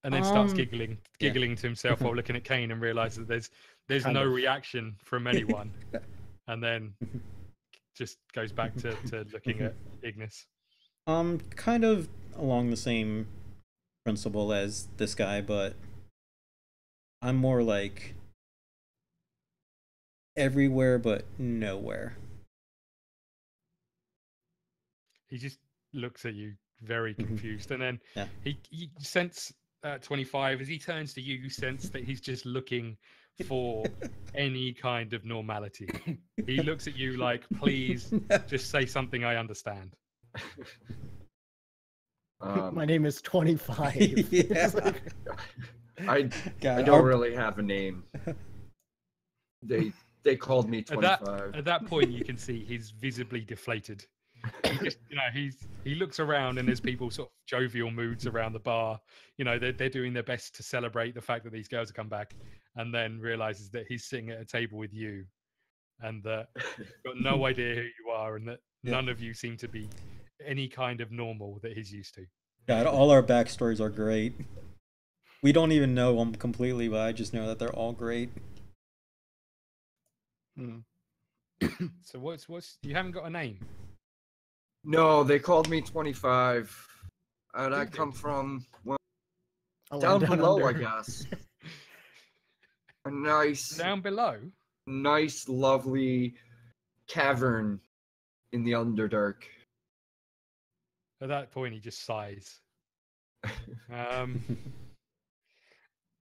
And then starts giggling to himself while looking at Cain, and realizes that there's
Kind
no
of.
reaction from anyone, and then just goes back to looking at Ignis.
Kind of along the same principle as this guy, but I'm more like everywhere but nowhere.
He just looks at you very confused, and then
Yeah.
he sense 25 as he turns to you. You sense that he's just looking for any kind of normality. He looks at you like, "Please, just say something I understand."
My name is 25.
Yeah.
I
God,
don't really have a name. They called me 25.
At that point, you can see he's visibly deflated. He just, he looks around, and there's people sort of jovial moods around the bar. They're doing their best to celebrate the fact that these girls have come back, and then realizes that he's sitting at a table with you, and that you've got no idea who you are, and that none of you seem to be any kind of normal that he's used to.
God, all our backstories are great. We don't even know them completely, but I just know that they're all great.
So what's you haven't got a name?
No, they called me 25. And I
Who
come
did?
from, well,
A
down
land
below, I
under.
guess. A nice,
Down below?
lovely cavern in the Underdark.
At that point, he just sighs.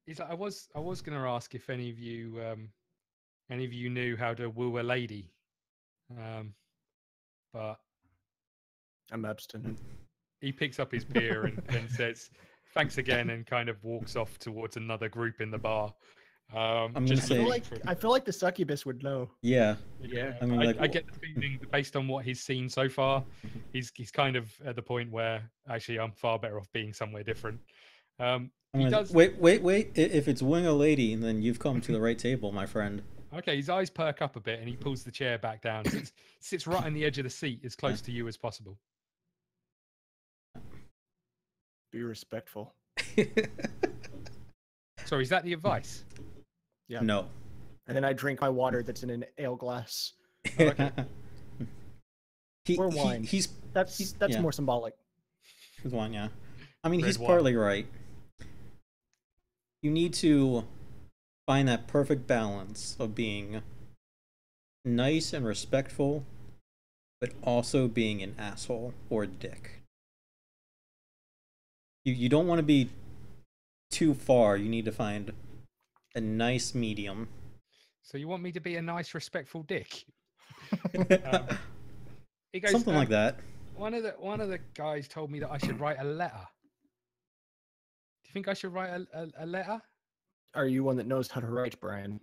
He's like, I was going to ask if any of you knew how to woo a lady, but
I'm abstinent.
he picks up his beer and says, "Thanks again," and kind of walks off towards another group in the bar.
I'm gonna
just
say-
I feel like the succubus would know.
Yeah.
Yeah.
I mean, like,
I get the feeling that based on what he's seen so far, he's kind of at the point where actually I'm far better off being somewhere different. He does.
Wait. If it's wooing a lady, then you've come to the right table, my friend.
Okay, his eyes perk up a bit, and he pulls the chair back down. Sits right on the edge of the seat, as close to you as possible.
Be respectful.
Sorry, is that the advice?
Yeah.
No.
And then I drink my water that's in an ale glass.
Oh, okay.
Or wine. That's
yeah.
more symbolic.
His wine, yeah. I mean,
Red
he's
wine.
partly right. You need to find that perfect balance of being nice and respectful, but also being an asshole or a dick. You don't want to be too far. You need to find a nice medium.
So you want me to be a nice, respectful dick? He goes,
Something like that.
One of the guys told me that I should write a letter. Do you think I should write a letter?
Are you one that knows how to write, Brian?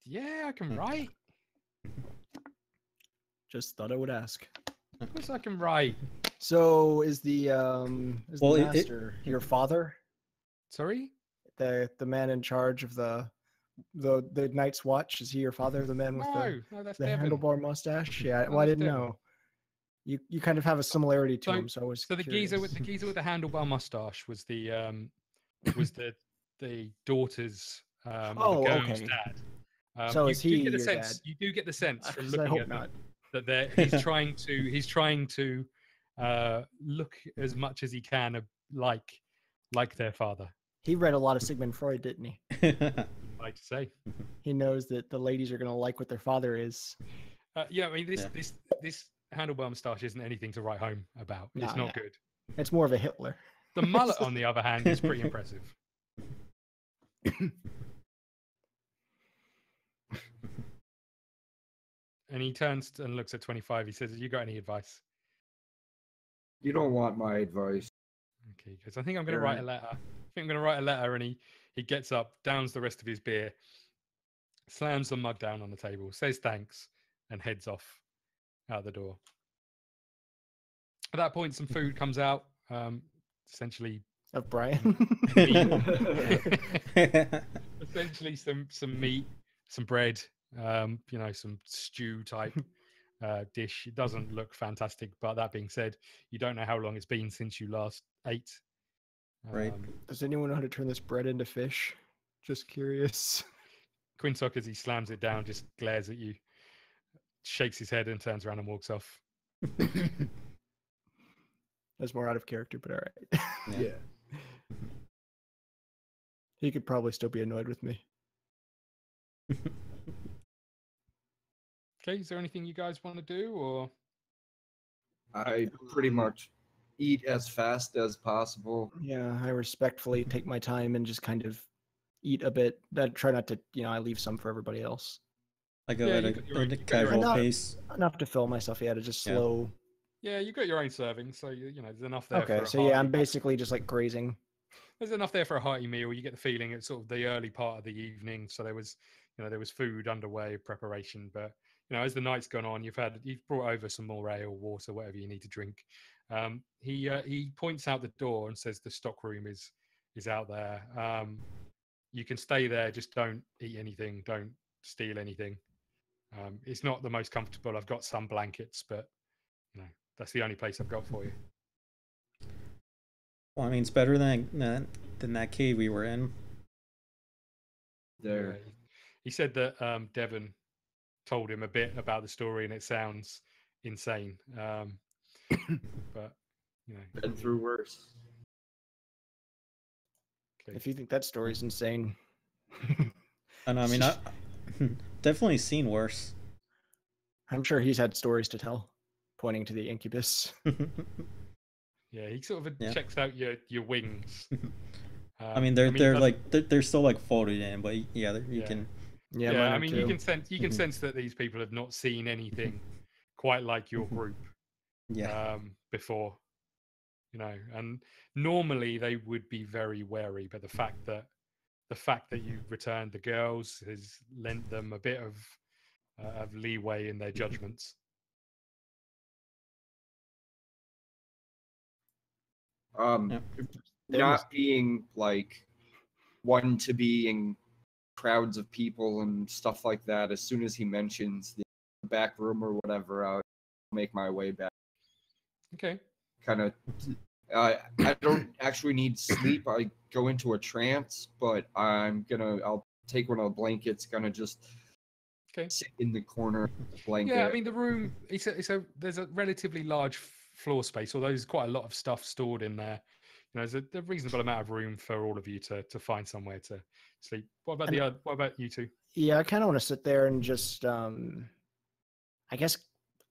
Yeah, I can write.
Just thought I would ask.
Of course I can write.
So is the
Well,
master your father?
Sorry?
The man in charge of the Night's Watch? Is he your father? The man with
No, that's
the
Devin.
handlebar mustache? Yeah,
No,
well, I
that's
didn't
Devin.
know. You kind of have a similarity to
So-
him, so I was
So the
curious.
geezer with the handlebar mustache was the daughter's the girl's
okay.
dad.
So
you
is he
do get the
your
sense?
dad?
You do get the sense from
'Cause I
looking
hope
at them
not.
that he's trying to look as much as he can like their father.
He read a lot of Sigmund Freud, didn't he?
I'd like to say.
He knows that the ladies are going to like what their father is.
I mean, this handlebar moustache isn't anything to write home about. It's
No,
not good.
it's more of a Hitler.
The mullet, on the other hand, is pretty impressive. And he turns and looks at 25. He says, "Have you got any advice?"
You don't want my advice.
Okay, because I think I'm going to write a letter. I think I'm going to write a letter, and he gets up, downs the rest of his beer, slams the mug down on the table, says thanks, and heads off out the door. At that point, some food comes out, essentially
Of Brian.
essentially some meat, some bread, some stew type dish. It doesn't look fantastic, but that being said, you don't know how long it's been since you last ate.
Right.
Does anyone know how to turn this bread into fish? Just curious.
Quintock, as he slams it down, just glares at you, shakes his head, and turns around and walks off.
That's more out of character, but all right.
Yeah.
He could probably still be annoyed with me.
Okay, is there anything you guys want to do, or?
I pretty much eat as fast as possible.
Yeah, I respectfully take my time and just kind of eat a bit. I try not to, I leave some for everybody else.
I go
Yeah,
at
you
a,
got your own-
at a
you got your own-
casual pace.
Enough to fill myself, to just
Yeah.
slow.
Yeah, you've got your own serving, so there's enough there.
Okay,
for a
so yeah, I'm
hearty-
basically just like grazing.
There's enough there for a hearty meal. You get the feeling it's sort of the early part of the evening, so there was food underway, preparation. But as the night's gone on, you've brought over some more ale, water, whatever you need to drink. He points out the door and says the stockroom is out there. You can stay there, just don't eat anything, don't steal anything. It's not the most comfortable. I've got some blankets, but that's the only place I've got for you.
Well, I mean, it's better than that cave we were in.
There.
Yeah, he said that Devon told him a bit about the story, and it sounds insane. But
Been through worse.
okay.
If you think that story's insane.
And I mean, I definitely seen worse.
I'm sure he's had stories to tell, pointing to the Incubus.
Yeah, he sort of
Yeah.
checks out your wings.
I mean, they're still like folded in, but yeah, you
Yeah.
can.
Yeah,
Yeah,
mine
I
are
mean,
too.
you can sense that these people have not seen anything quite like your group
Yeah.
before, and normally they would be very wary, but the fact that you returned the girls has lent them a bit of leeway in their judgments.
Yeah.
Not being like one to be in crowds of people and stuff like that. As soon as he mentions the back room or whatever, I'll make my way back.
Okay.
Kind of. I don't actually need sleep. I go into a trance, but I'll take one of the blankets. Gonna just sit in the corner. Blanket.
Yeah, I mean the room. There's a relatively large floor space, although there's quite a lot of stuff stored in there. There's a reasonable amount of room for all of you to find somewhere to sleep. What about you two?
Yeah, I kind of want to sit there and just, I guess,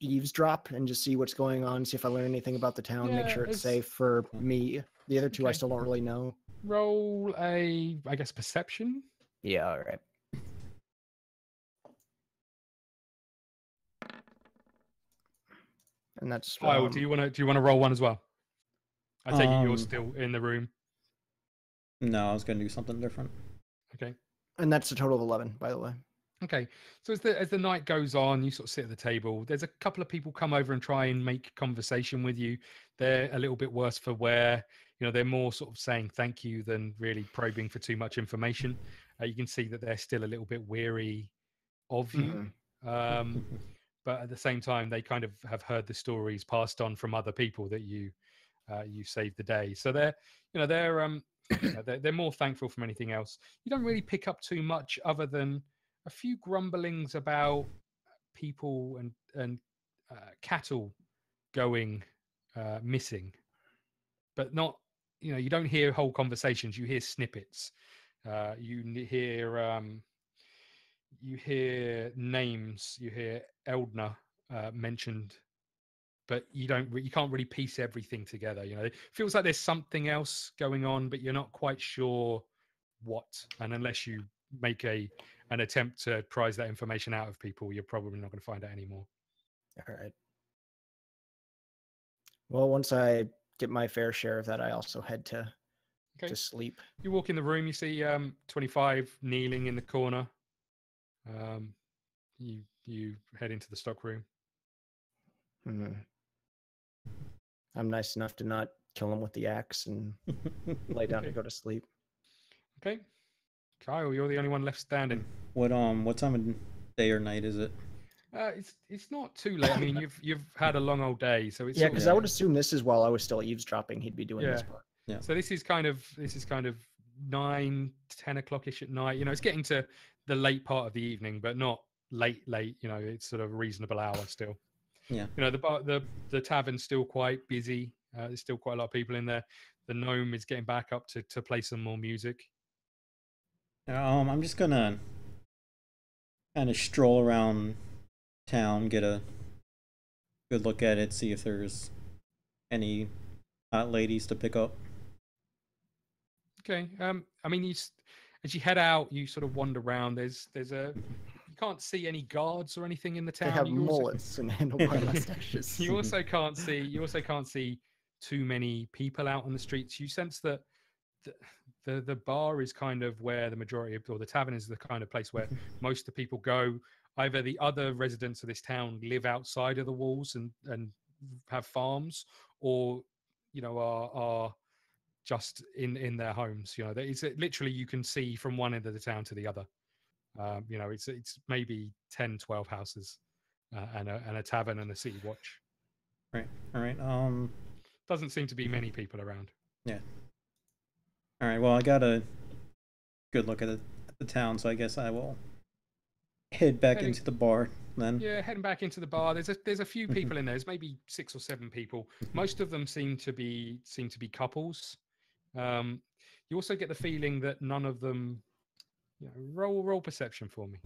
eavesdrop and just see what's going on, see if I learn anything about the town, make sure it's safe for me. The other two I still don't really know.
Roll a, I guess, perception.
Yeah, all right. And that's
Kyle, do you want to roll one as well? I take it you're still in the room.
No, I was gonna do something different.
Okay.
And that's a total of 11, by the way.
Okay. So as the night goes on, you sort of sit at the table. There's a couple of people come over and try and make conversation with you. They're a little bit worse for wear. They're more sort of saying thank you than really probing for too much information. You can see that they're still a little bit weary of you. But at the same time, they kind of have heard the stories passed on from other people that you saved the day. So they're more thankful from anything else. You don't really pick up too much other than a few grumblings about people and cattle going missing, but not. You don't hear whole conversations. You hear snippets. You hear names. You hear Eldner mentioned but you can't really piece everything together. You know, it feels like there's something else going on, but you're not quite sure what. And unless you make an attempt to prise that information out of people, you're probably not going to find out anymore.
All right. Well, once I get my fair share of that, I also head to sleep.
You walk in the room, you see 25 kneeling in the corner. You head into the stock room.
I'm nice enough to not kill him with the axe and lay down to go to sleep.
Okay. Kyle, you're the only one left standing.
What time of day or night is it?
It's not too late. I mean, you've had a long old day, so it's
because I would assume this is while I was still eavesdropping. He'd be doing this part.
Yeah.
So this is kind of 9, 10 o'clock-ish at night. You know, it's getting to the late part of the evening, but not late. You know, it's sort of a reasonable hour still.
Yeah.
You know, the tavern's still quite busy. There's still quite a lot of people in there. The gnome is getting back up to play some more music.
I'm just gonna kind of stroll around town, get a good look at it, see if there's any hot ladies to pick up.
Okay. I mean, as you head out, you sort of wander around. You can't see any guards or anything in the town.
They have mullets and handlebar mustaches.
You also can't see too many people out on the streets. You sense that the bar is kind of where the majority of, or the tavern is the kind of place where most of the people go. Either the other residents of this town live outside of the walls and have farms, or you know are just in their homes. You know, it's literally you can see from one end of the town to the other. You know, it's maybe 10, 12 houses and a tavern and a city watch.
Right. All right.
Doesn't seem to be many people around.
Yeah. All right. Well, I got a good look at the town, so I guess I will head back into the bar then.
Yeah, heading back into the bar. There's a few people in there. There's maybe 6 or 7 people. Most of them seem to be couples. You also get the feeling that none of them. You know, roll perception for me.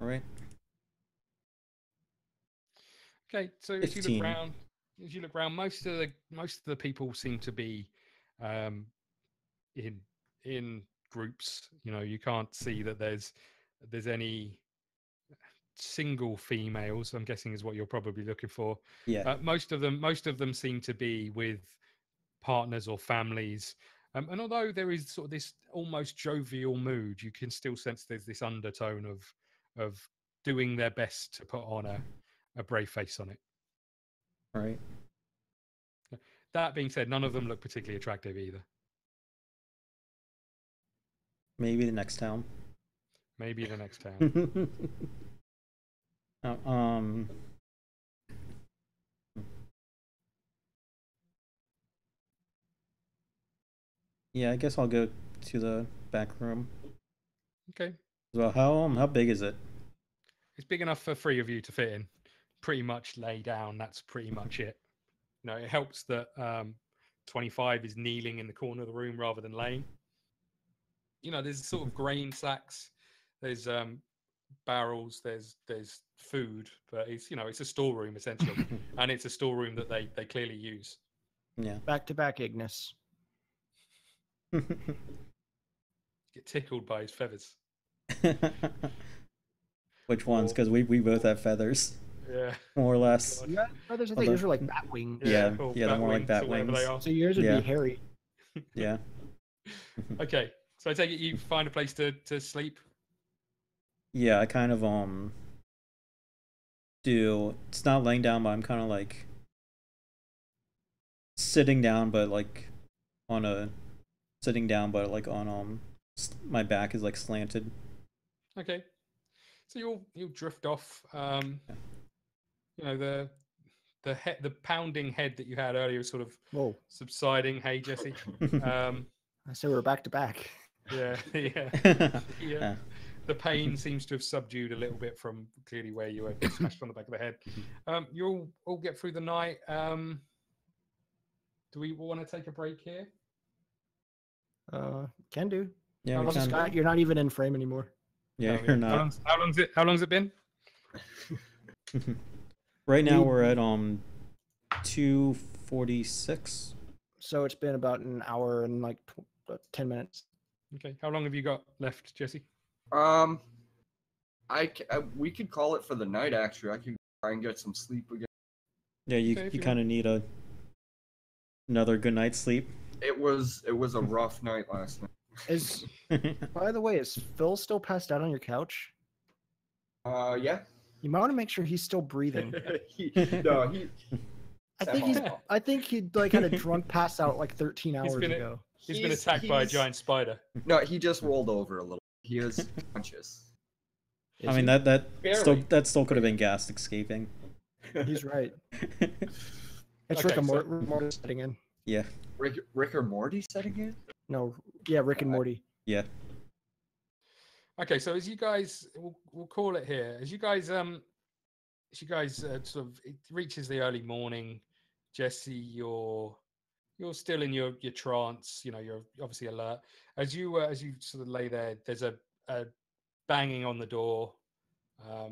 All right.
Okay, so
15.
as you look around, most of the people seem to be in groups. You know, you can't see that there's any single females. I'm guessing is what you're probably looking for.
Yeah.
Most of them seem to be with partners or families. And although there is sort of this almost jovial mood, you can still sense there's this undertone of doing their best to put on a brave face on it.
Right.
That being said, none of them look particularly attractive either.
Maybe the next town.
Maybe the next town.
Yeah, I guess I'll go to the back room.
Okay.
Well, how big is it?
It's big enough for 3 of you to fit in. Pretty much lay down. That's pretty much it. You know, it helps that 25 is kneeling in the corner of the room rather than laying. You know, there's sort of grain sacks. There's barrels. There's food, but it's a storeroom essentially, and it's a storeroom that they clearly use.
Yeah.
Back to back, Ignis.
Get tickled by his feathers.
Which ones? Because we both have feathers.
Yeah.
More or less.
You got feathers? I think yours are like bat wings.
Yeah, they're more like bat wings.
So yours would be hairy.
Yeah.
Okay, so I take it you find a place to sleep.
Yeah, I kind of do. It's not laying down, but I'm kind of like sitting down, but like on my back is like slanted.
Okay, so you'll drift off. You know, the pounding head that you had earlier is sort of subsiding. Hey, Jesse.
I say we're back to back.
Yeah. the pain seems to have subdued a little bit from clearly where you were smashed on the back of the head. You all get through the night. Do we want to take a break here?
Can do.
Yeah, we can.
Scott, you're not even in frame anymore.
Yeah,
Oh,
you're not.
How long's it been?
Right now we're at 2:46.
So it's been about an hour and like 10 minutes.
Okay. How long have you got left, Jesse?
We could call it for the night. Actually, I can try and get some sleep again.
Yeah, you kind of need another good night's sleep.
It was a rough night last night.
By the way, is Phil still passed out on your couch?
Yeah.
You might want to make sure he's still breathing. I think he like had a drunk pass out like 13 hours ago.
He's been attacked by a giant spider.
No, he just rolled over a little. He is conscious.
I mean that still could have been gas escaping.
He's right. It's
Okay,
Rick and Morty setting in.
Yeah.
Rick or Morty setting in?
No, yeah, Rick and Morty.
Yeah.
Okay, so as you guys, we'll call it here. As you guys sort of, it reaches the early morning. Jesse, you're still in your trance. You know, you're obviously alert. As you sort of lay there, there's a banging on the door.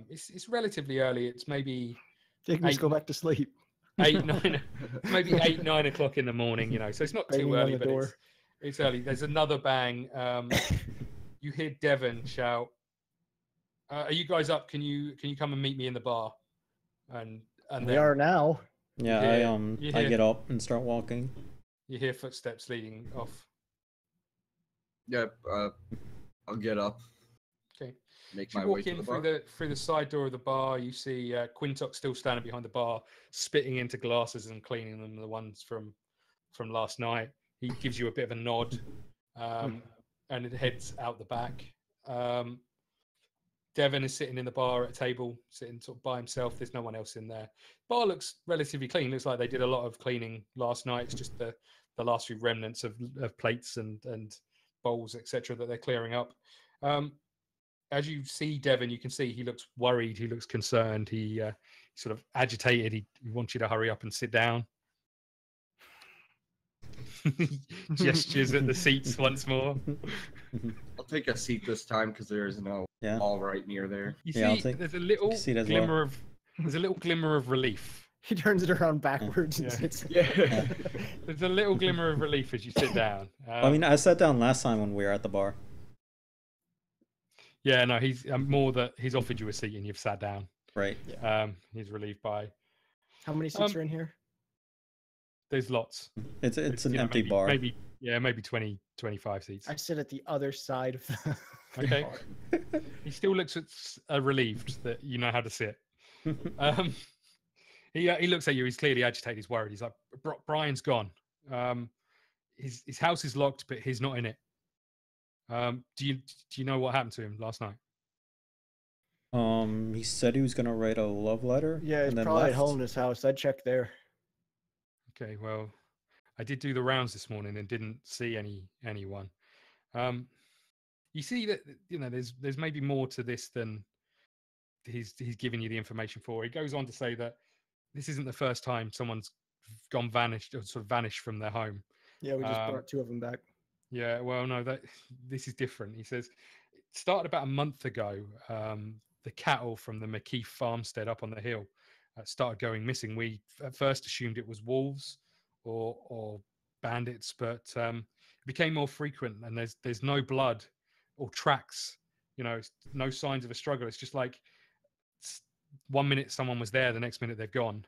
It's relatively early. It's maybe
Ignis, go back to sleep.
8, 9 o'clock in the morning. You know, so it's not too early, but it's early. There's another bang. You hear Devon shout, "Are you guys up? Can you come and meet me in the bar?" And
we are now.
Yeah, I get up and start walking.
You hear footsteps leading off.
Yep. I'll get up.
Okay.
Make
you
my
walk
way to
in
the bar.
through the side door of the bar. You see Quintok still standing behind the bar, spitting into glasses and cleaning them. The ones from last night. He gives you a bit of a nod, and it heads out the back. Devon is sitting in the bar at a table, sitting sort of by himself. There's no one else in there. Bar looks relatively clean. Looks like they did a lot of cleaning last night. It's just the last few remnants of plates and bowls, etc., that they're clearing up. As you see Devon, you can see he looks worried. He looks concerned. He sort of agitated. He wants you to hurry up and sit down. Gestures at the seats once more.
I'll take a seat this time because there is no wall right near there.
You see, there's a little glimmer of relief.
He turns it around backwards and sits.
Yeah.
There's a little glimmer of relief as you sit down.
I mean, I sat down last time when we were at the bar.
Yeah, no, he's more that he's offered you a seat and you've sat down.
Right.
He's relieved by.
How many seats are in here?
There's lots.
It's an empty bar.
Maybe 20, 25 seats.
I sit at the other side of the
okay.
bar.
He still looks relieved that you know how to sit. He looks at you. He's clearly agitated. He's worried. He's like, Brian's gone. His house is locked, but he's not in it. Do you know what happened to him last night?
He said he was gonna write a love letter.
Yeah, he's probably at home in his house. I'd check there.
Okay, well, I did do the rounds this morning and didn't see anyone. You see that there's maybe more to this than he's giving you the information for. He goes on to say that this isn't the first time someone's vanished from their home.
Yeah, we just brought 2 of them back.
Yeah, well, no, this is different. He says it started about a month ago. The cattle from the McKeith farmstead up on the hill started going missing. We at first assumed it was wolves or bandits, but it became more frequent. And there's no blood or tracks. No signs of a struggle. It's just like 1 minute someone was there, the next minute they're gone.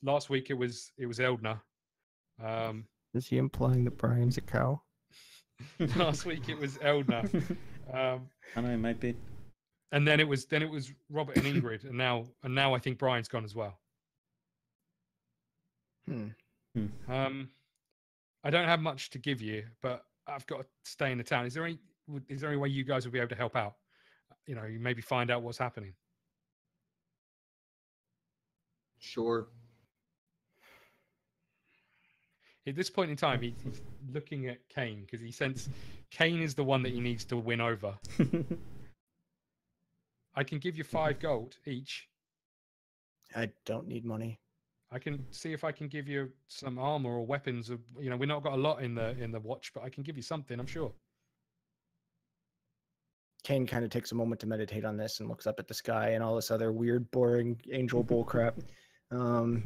Last week it was Eldner.
Is he implying that Brian's a cow?
Last week it was Eldner.
I know, it might be.
And then it was Robert and Ingrid, and now I think Brian's gone as well.
Hmm.
I don't have much to give you, but I've got to stay in the town. Is there any way you guys will be able to help out? You maybe find out what's happening.
Sure.
At this point in time, he's looking at Cain because he senses Cain is the one that he needs to win over. I can give you 5 gold each.
I don't need money.
I can see if I can give you some armor or weapons. You know, we've not got a lot in the watch, but I can give you something, I'm sure.
Cain kind of takes a moment to meditate on this and looks up at the sky and all this other weird, boring angel bull crap. You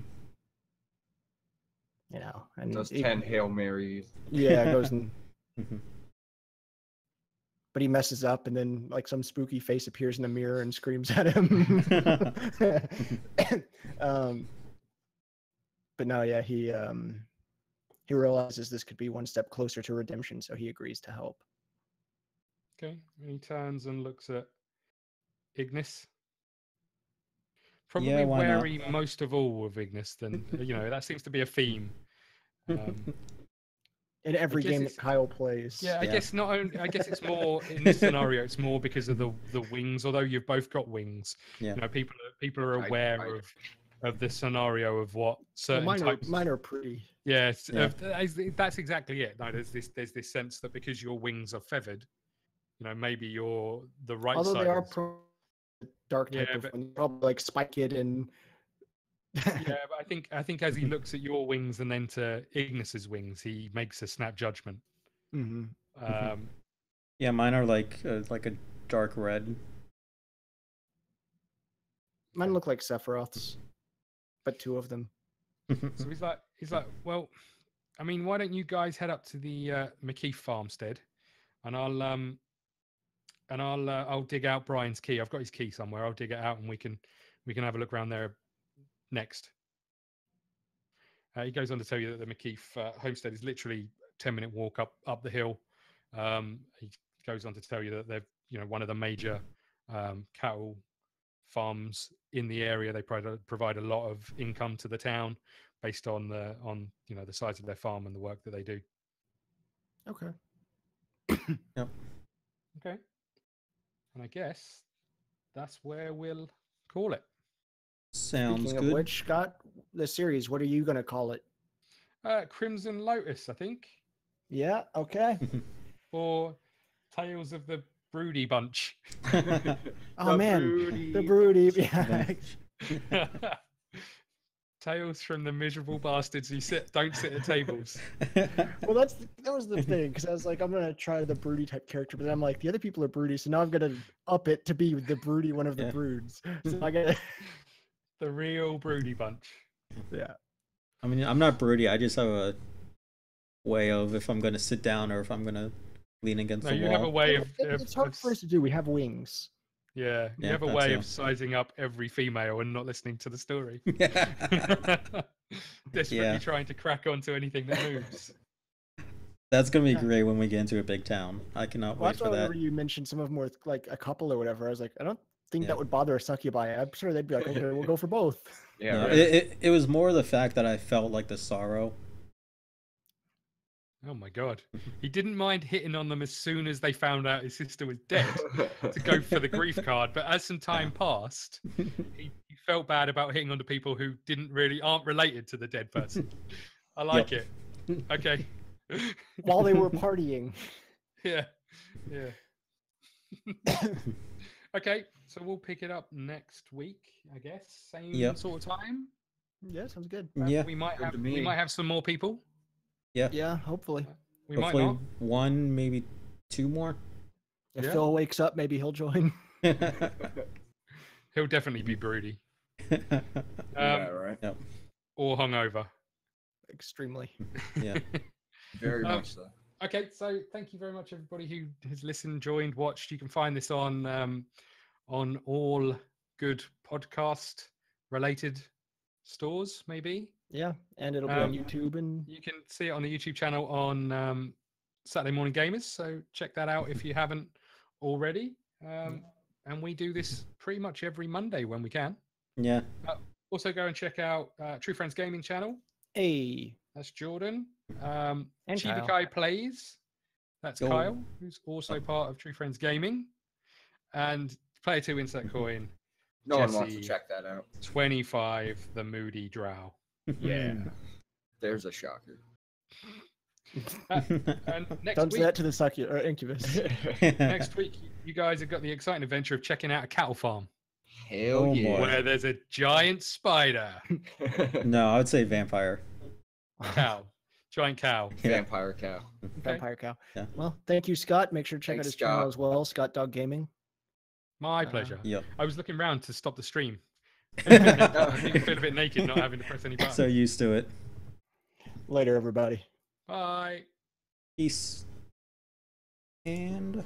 know, and
Does 10 Hail Marys.
Yeah, goes and. But he messes up, and then like some spooky face appears in the mirror and screams at him. But no, yeah, he realizes this could be one step closer to redemption, so he agrees to help.
Okay, and he turns and looks at Ignis. Probably
Yeah, why not?
wary most of all of Ignis. Then you know that seems to be a theme.
In every game that Kyle plays.
Yeah, I guess not only. I guess it's more in this scenario. It's more because of the wings. Although you've both got wings,
Yeah.
you know, people are aware of the scenario of what certain types.
Mine are pretty.
Yeah, that's exactly it. No, there's this sense that because your wings are feathered, you know, maybe you're the right
Although
side.
they are dark type of one, probably like spike it and.
Yeah, but I think as he looks at your wings and then to Ignis's wings, he makes a snap judgment.
Mm-hmm.
Yeah, mine are like a dark red.
Mine look like Sephiroth's, but 2 of them.
So he's like, well, I mean, why don't you guys head up to the McKeith farmstead, and I'll dig out Brian's key. I've got his key somewhere. I'll dig it out, and we can have a look around there next. He goes on to tell you that the McKeith homestead is literally a 10-minute walk up the hill. He goes on to tell you that they're, you know, one of the major cattle farms in the area. They provide a lot of income to the town based on the size of their farm and the work that they do.
Okay.
Yep.
Okay. And I guess that's where we'll call it.
Sounds
Speaking
good.
of which, Scott, the series, what are you going to call it?
Crimson Lotus, I think.
Yeah, okay.
Or Tales of the Broody Bunch.
Oh, man. The Broody. Yeah.
Tales from the miserable bastards who don't sit at tables.
Well, that was the thing, because I was like, I'm going to try the broody type character, but then I'm like, the other people are broody, so now I'm going to up it to be the broody one of the broods. So I got
the real broody bunch.
Yeah.
I mean, I'm not broody. I just have a way of if I'm going to sit down or if I'm going to lean against the wall.
You have a way of...
It's hard for us to do. We have wings.
Yeah, you have a way of sizing up every female and not listening to the story. Desperately trying to crack onto anything that moves.
That's going to be great when we get into a big town. I cannot wait for that.
Whenever you mentioned some of them were like a couple or whatever, I was like, I don't think that would bother a succubi. I'm sure they'd be like, okay, we'll go for both.
Yeah, no, it was more the fact that I felt like the sorrow.
Oh my god. He didn't mind hitting on them as soon as they found out his sister was dead to go for the grief card, but as some time passed, he felt bad about hitting on the people who aren't related to the dead person. I like it. Okay.
While they were partying.
Yeah. Okay, so we'll pick it up next week, I guess. Same sort of time.
Yeah, sounds good.
We might have some more people.
Yeah, hopefully.
Might not.
1, maybe 2 more.
If Phil wakes up, maybe he'll join.
He'll definitely be broody.
Yeah, right.
Yep.
Or hungover.
Extremely.
Yeah.
Very much so.
Okay, so thank you very much, everybody who has listened, joined, watched. You can find this on all good podcast-related stores, maybe.
Yeah, and it'll be on YouTube, and
you can see it on the YouTube channel on Saturday Morning Gamers. So check that out if you haven't already. And we do this pretty much every Monday when we can.
Yeah.
Also go and check out TrueFriendsGaming channel.
Hey,
that's Jordan.
And
ChibiKy Plays. That's Kyle, who's also part of TrueFriendsGaming. And Player2InsertCoin.
No one wants to check that out.
25, the Moody Drow.
Yeah. There's a shocker.
And next
Don't
week,
say that to the succubus or incubus.
next week, you guys have got the exciting adventure of checking out a cattle farm
Hell
Oh,
yeah.
boy.
where there's a giant spider.
No, I would say vampire.
Cow. Giant cow.
Yeah.
Vampire cow.
Okay.
Vampire cow.
Yeah.
Well, thank you, Scott. Make sure to check out
Thanks,
his channel
Scott.
as well, ScottDogGaming.
My pleasure.
Yep.
I was looking around to stop the stream. I think I feel a bit naked not having to press any buttons.
So used to it.
Later, everybody.
Bye.
Peace. And